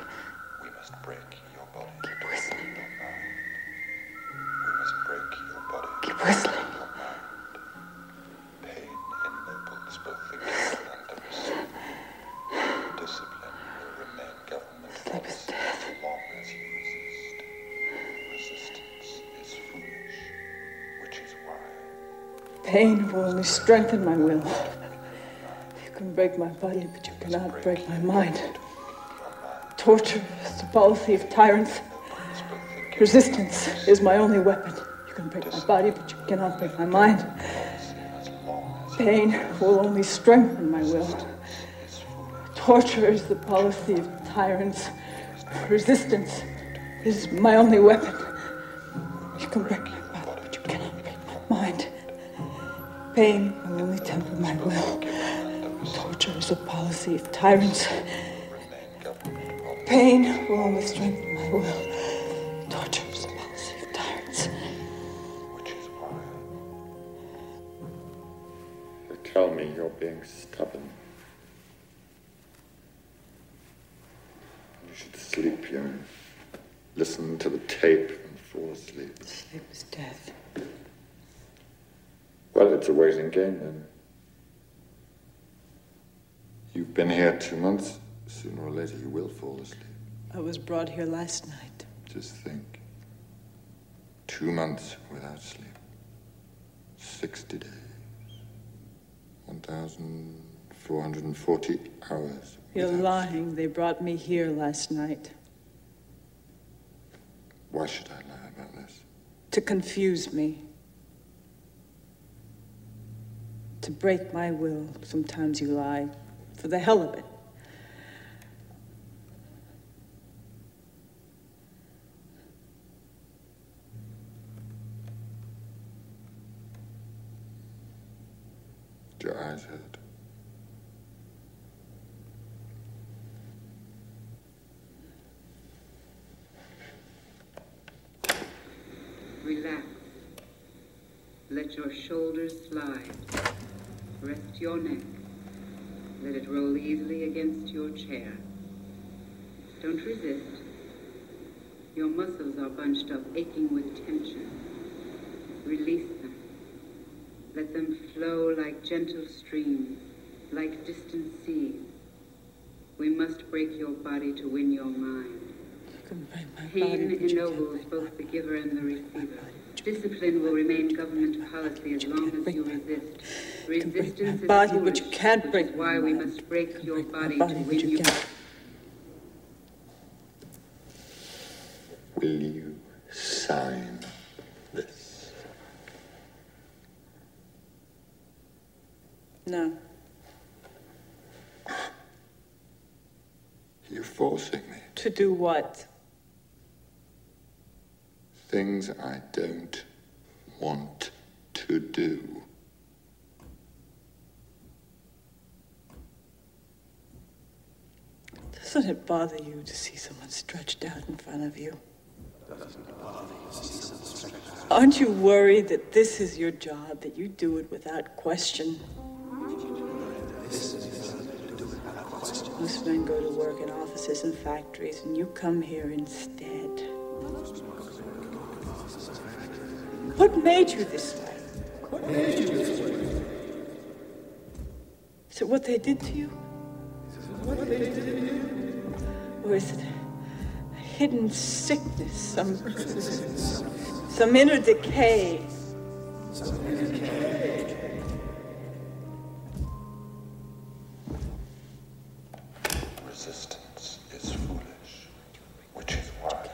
we must break your body Keep to whistling. win your mind. We must break your body to Keep win whistling. your mind. Pain ennobles both the giver and the receiver. Discipline will remain government Sleep is policy death. as long as you resist. Resistance is foolish, which is why Pain will only strengthen my will. You can break my body, but you cannot break my mind. Torture is the policy of tyrants. Resistance is my only weapon. You can break my body, but you cannot break my mind. Pain will only strengthen my will. Torture is the policy of tyrants. Resistance is my only weapon. You can break my mind. Pain will only temper my will. Torture is a policy of tyrants. Pain will only strengthen my will. Torture is a policy of tyrants. Which is why you tell me you're being stubborn. You should sleep, young. Listen to the tape and fall asleep. Sleep is death. Well, it's a waiting game, then. You've been here 2 months. Sooner or later, you will fall asleep. I was brought here last night. Just think. 2 months without sleep. 60 days. 1,440 hours. You're lying. They brought me here last night. Why should I lie about this? To confuse me. To break my will. Sometimes you lie. For the hell of it. Your eyes hurt. Relax. Let your shoulders slide. Rest your neck. Let it roll easily against your chair. Don't resist. Your muscles are bunched up, aching with tension. Release them. Let them flow like gentle streams, like distant seas. We must break your body to win your mind. Pain ennobles both the giver and the receiver. Discipline will remain government policy as long as you resist. Resistance is body, but you can't break why we must break your body to win your mind. Will you sign this? No. You're forcing me. To do what? Things I don't want to do. Doesn't it bother you to see someone stretched out in front of you? Aren't you worried that this is your job, that you do it without question? Most men go to work in offices and factories, and you come here instead. What made you this way? Is it what they did to you? Or is it a hidden sickness, some inner decay? Resistance is foolish, which is why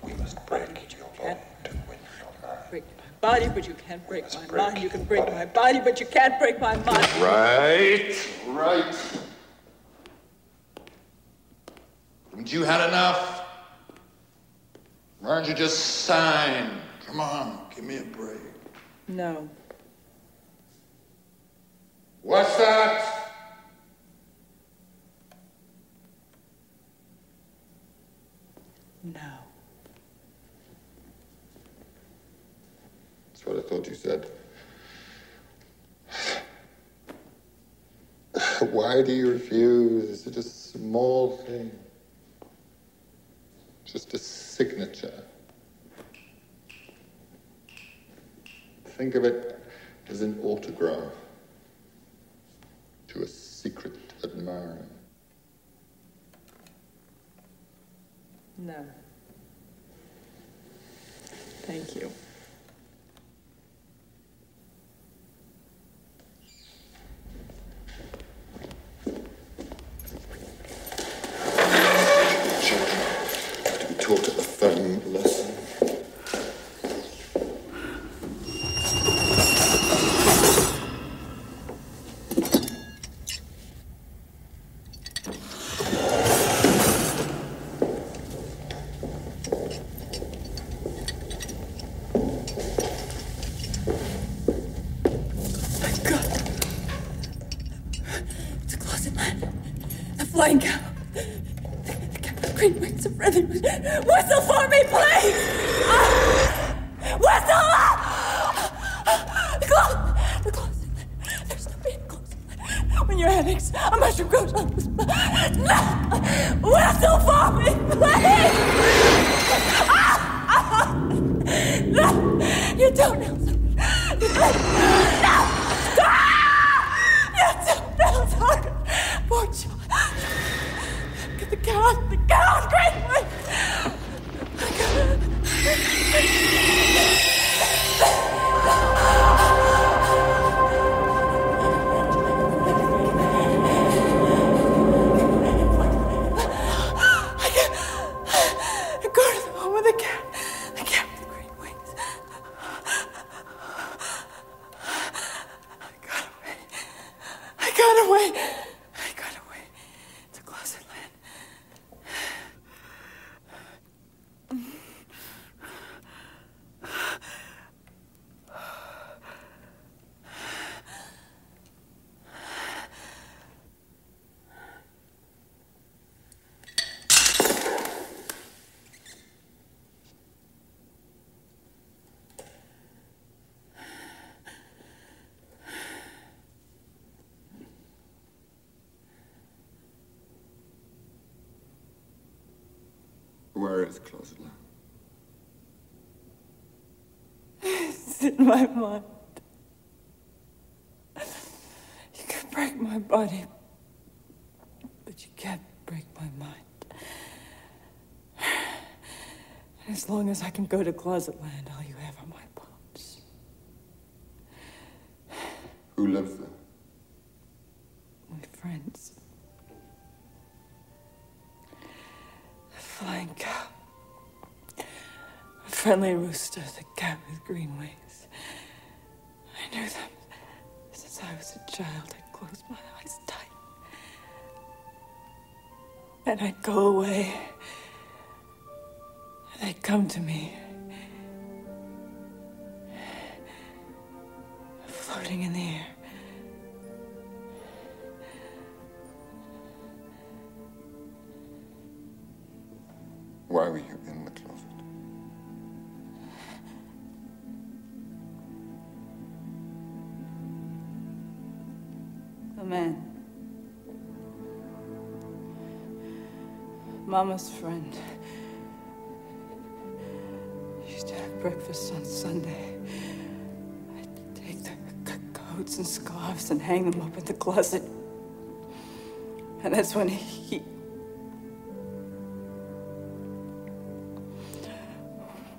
we must break your body to win your mind. Break my body, but you can't break my mind. You can break my body, but you can't break my mind. Right. Haven't you had enough? Why don't you just sign? Come on, give me a break. No. What's that? No. That's what I thought you said. Why do you refuse? It's just a small thing. Just a signature. Think of it as an autograph to a secret admirer. No. Thank you. Taught at the phone lesson. Flying cow. Green wings of friendly. Whistle for me, please! Whistle! The closet. There's nobody in the closet. When your head aches, a mushroom grows on this. Whistle for me, please! No! You don't know. No! You don't know. Poor child. Get the cow, Greenway! Go to the home with the cat. The cat with the green wings. I got away. To Closet Land. Where is Closet Land? It's in my mind. You can break my body, but you can't break my mind. And as long as I can go to Closet Land, all you have are my bones. Who lives there? My friends. Flying cow. A friendly rooster, the cat with green wings. I knew them since I was a child. I'd close my eyes tight. And I'd go away. And they'd come to me. Floating in the air. Why were you in the closet? A man. Mama's friend. She used to have breakfast on Sunday. I'd take the coats and scarves and hang them up in the closet. And that's when he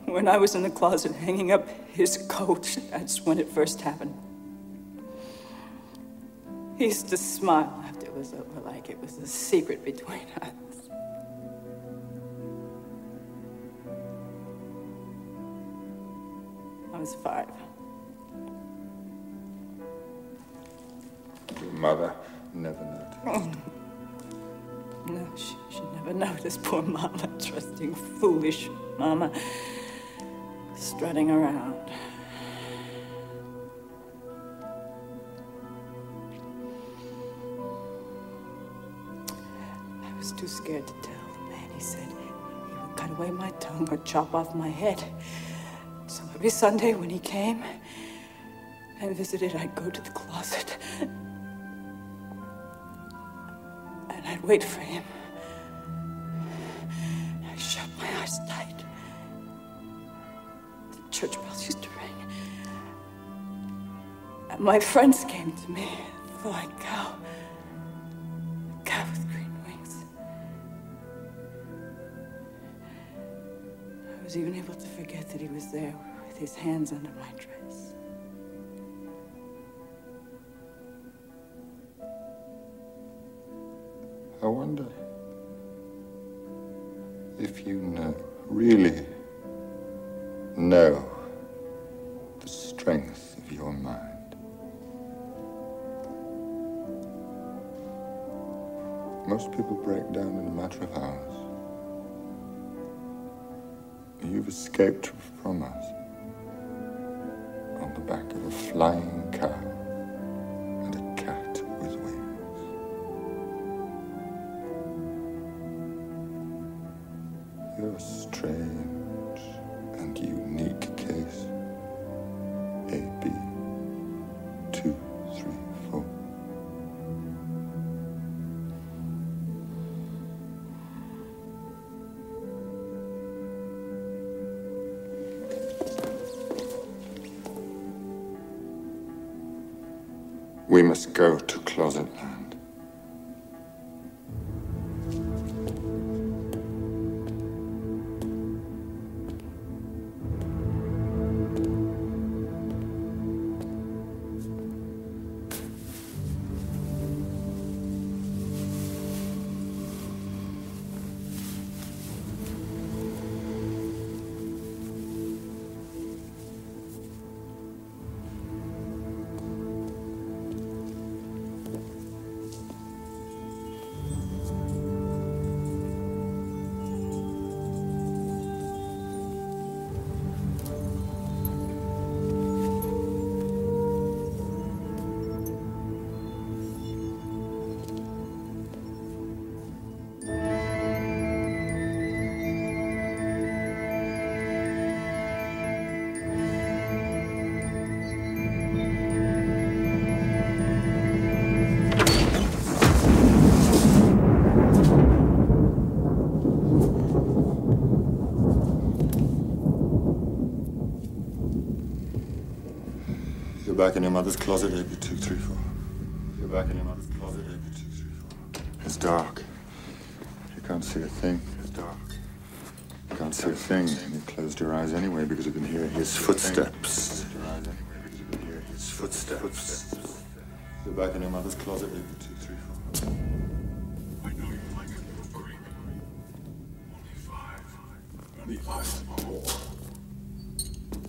when I was in the closet hanging up his coat, that's when it first happened. He used to smile after it was over, like it was a secret between us. I was 5. Your mother never noticed. No, she never noticed. Poor Mama, trusting, foolish Mama, strutting around. I was too scared to tell the man. He said he would cut away my tongue or chop off my head. So every Sunday when he came and visited, I'd go to the closet and I'd wait for him. I shut my eyes tight. The church bells used to ring. And my friends came to me, the flying cow. The cow with green wings. I was even able to forget that he was there with his hands under my dress. I wonder if you know, really know, the strength of your mind. Most people break down in a matter of hours. You've escaped from us on the back of a flying cow and a cat with wings. strange and unique case. A, B, 2, 3, 4. We must go to Closet Land. You're back in your mother's closet, AB234. You're back in your mother's closet, AB234. It's dark. You can't see a thing. It's dark. You can't see a thing. And you closed your eyes anyway because you can hear his footsteps. His footsteps. You're back in your mother's closet, AB234. I know you like it, little creep. Only 5. On the eyes of a whore.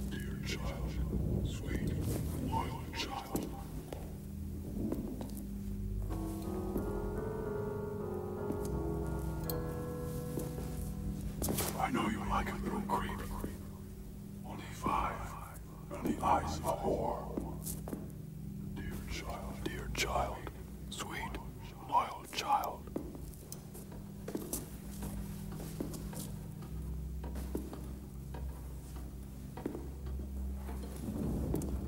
Dear child, sweet, loyal child. I know you like it, little creep. Only 5. On the eyes of a whore. Dear child, sweet, loyal child.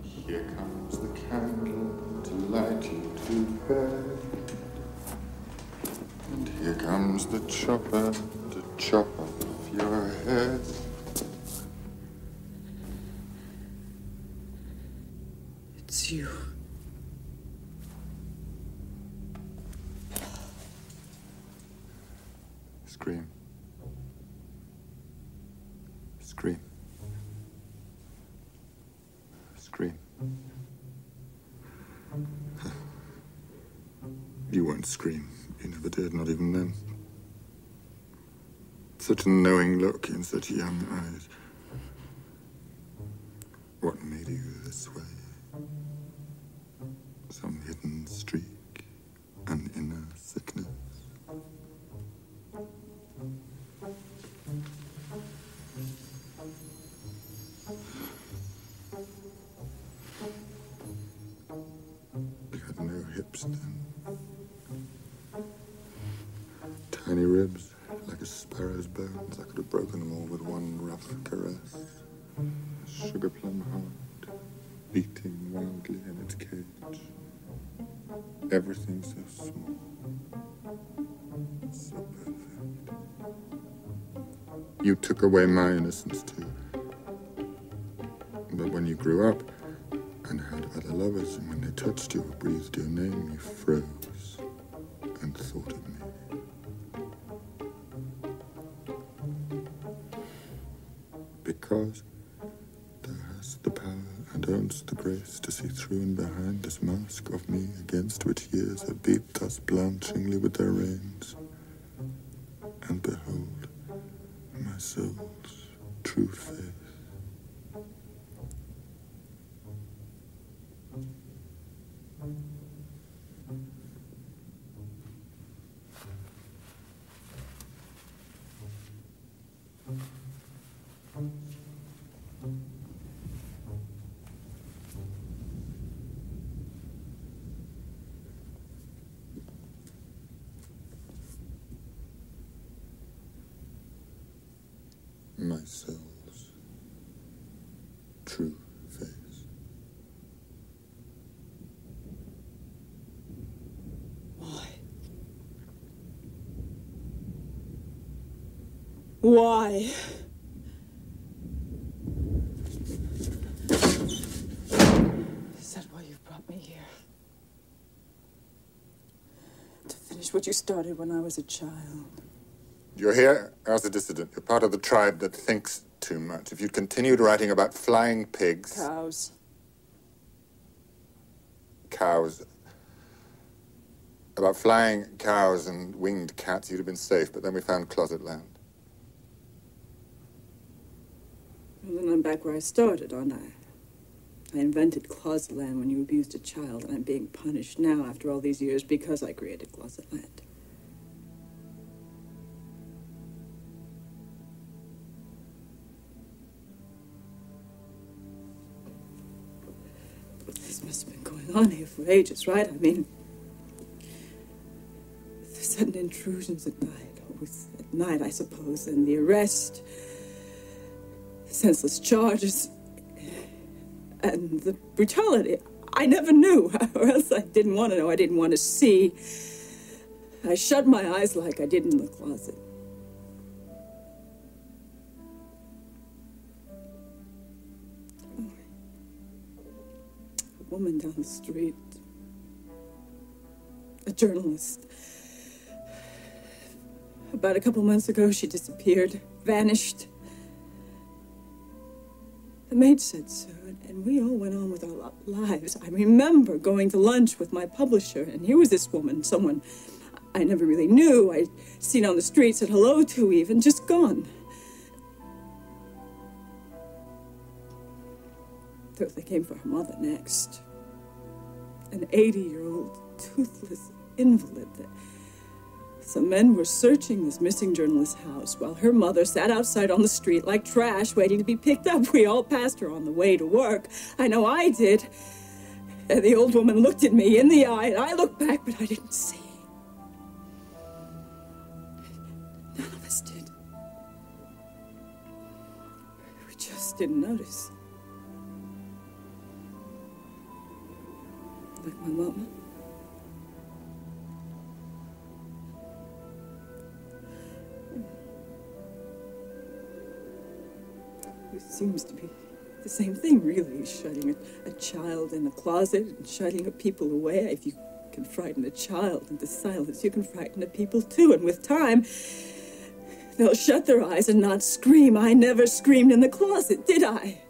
Here comes the candle to light you to bed. And here comes the chopper to chop off your head. It's you. Scream. Scream. Scream. You won't scream. You never did, not even then. Such a knowing look in such young eyes. What made you this way? Some hidden streak, an inner sickness. You had no hips then. Tiny ribs, like a sparrow's bones. I could have broken them all with one rough caress. A sugar plum heart, beating wildly in its cage. Everything so small, so perfect. You took away my innocence too. But when you grew up and had other lovers, and when they touched you or breathed your name, you froze and thought of me. Because thou hast the power and ownst the grace to see through and behind this mask of me against which years have beat us blanchingly with their reins. And behold, my soul's true face. my soul's true face. Why? Is that why you've brought me here? To finish what you started when I was a child. You're here as a dissident. You're part of the tribe that thinks too much. If you'd continued writing about flying pigs... Cows. Cows. About flying cows and winged cats, you'd have been safe, but then we found Closet Land. Well, then I'm back where I started, aren't I? I invented Closet Land when you abused a child, and I'm being punished now after all these years because I created Closet Land. But this must have been going on here for ages, right? I mean, the sudden intrusions at night, always at night, I suppose, and the arrest, senseless charges, and the brutality. I never knew, or else I didn't want to know. I didn't want to see. I shut my eyes like I did in the closet. A woman down the street, a journalist. About a couple months ago, she disappeared, vanished. The maid said so, and we all went on with our lives. I remember going to lunch with my publisher, and here was this woman, someone I never really knew, I'd seen on the street, said hello to even, just gone. They came for her mother next. An 80-year-old, toothless invalid. Some men were searching this missing journalist's house while her mother sat outside on the street like trash waiting to be picked up. We all passed her on the way to work. I know I did. And the old woman looked at me in the eye, and I looked back, but I didn't see. None of us did. We just didn't notice. Like my mama. It seems to be the same thing, really. Shutting a child in a closet and shutting a people away. If you can frighten a child into silence, you can frighten the people too. And with time, they'll shut their eyes and not scream. I never screamed in the closet, did I?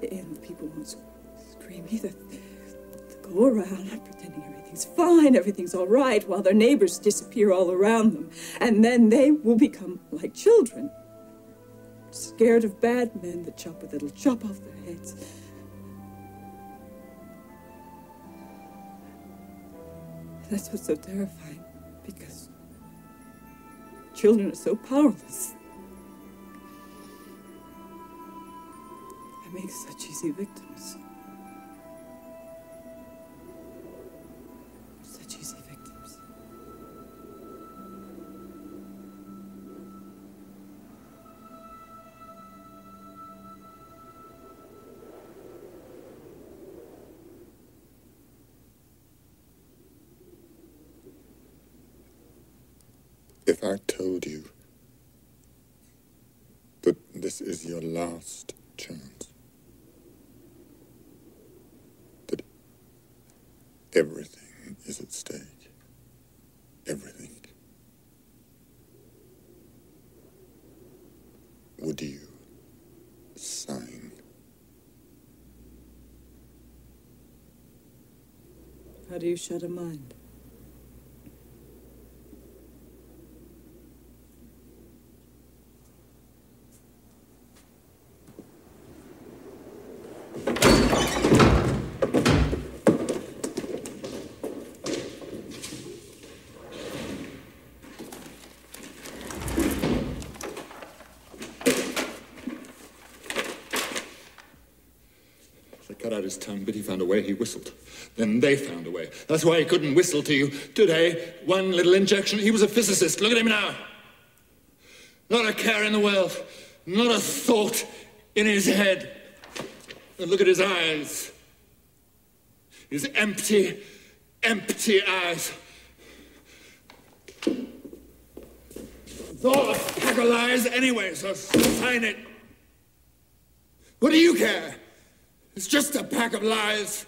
And the people won't scream either. They'll go around pretending everything's fine, everything's all right, while their neighbors disappear all around them. And then they will become like children, scared of bad men that'll chop off their heads. That's what's so terrifying, because children are so powerless. They make such easy victims. Such easy victims. If I told you that this is your last chance, that everything is at stake, everything, would you sign? How do you shut a mind? Cut out his tongue, but he found a way. He whistled. Then they found a way. That's why he couldn't whistle to you today. One little injection. He was a physicist. Look at him now. Not a care in the world. Not a thought in his head. And look at his eyes. His empty, empty eyes. It's all a pack of lies anyway, so sign it. What do you care? It's just a pack of lies.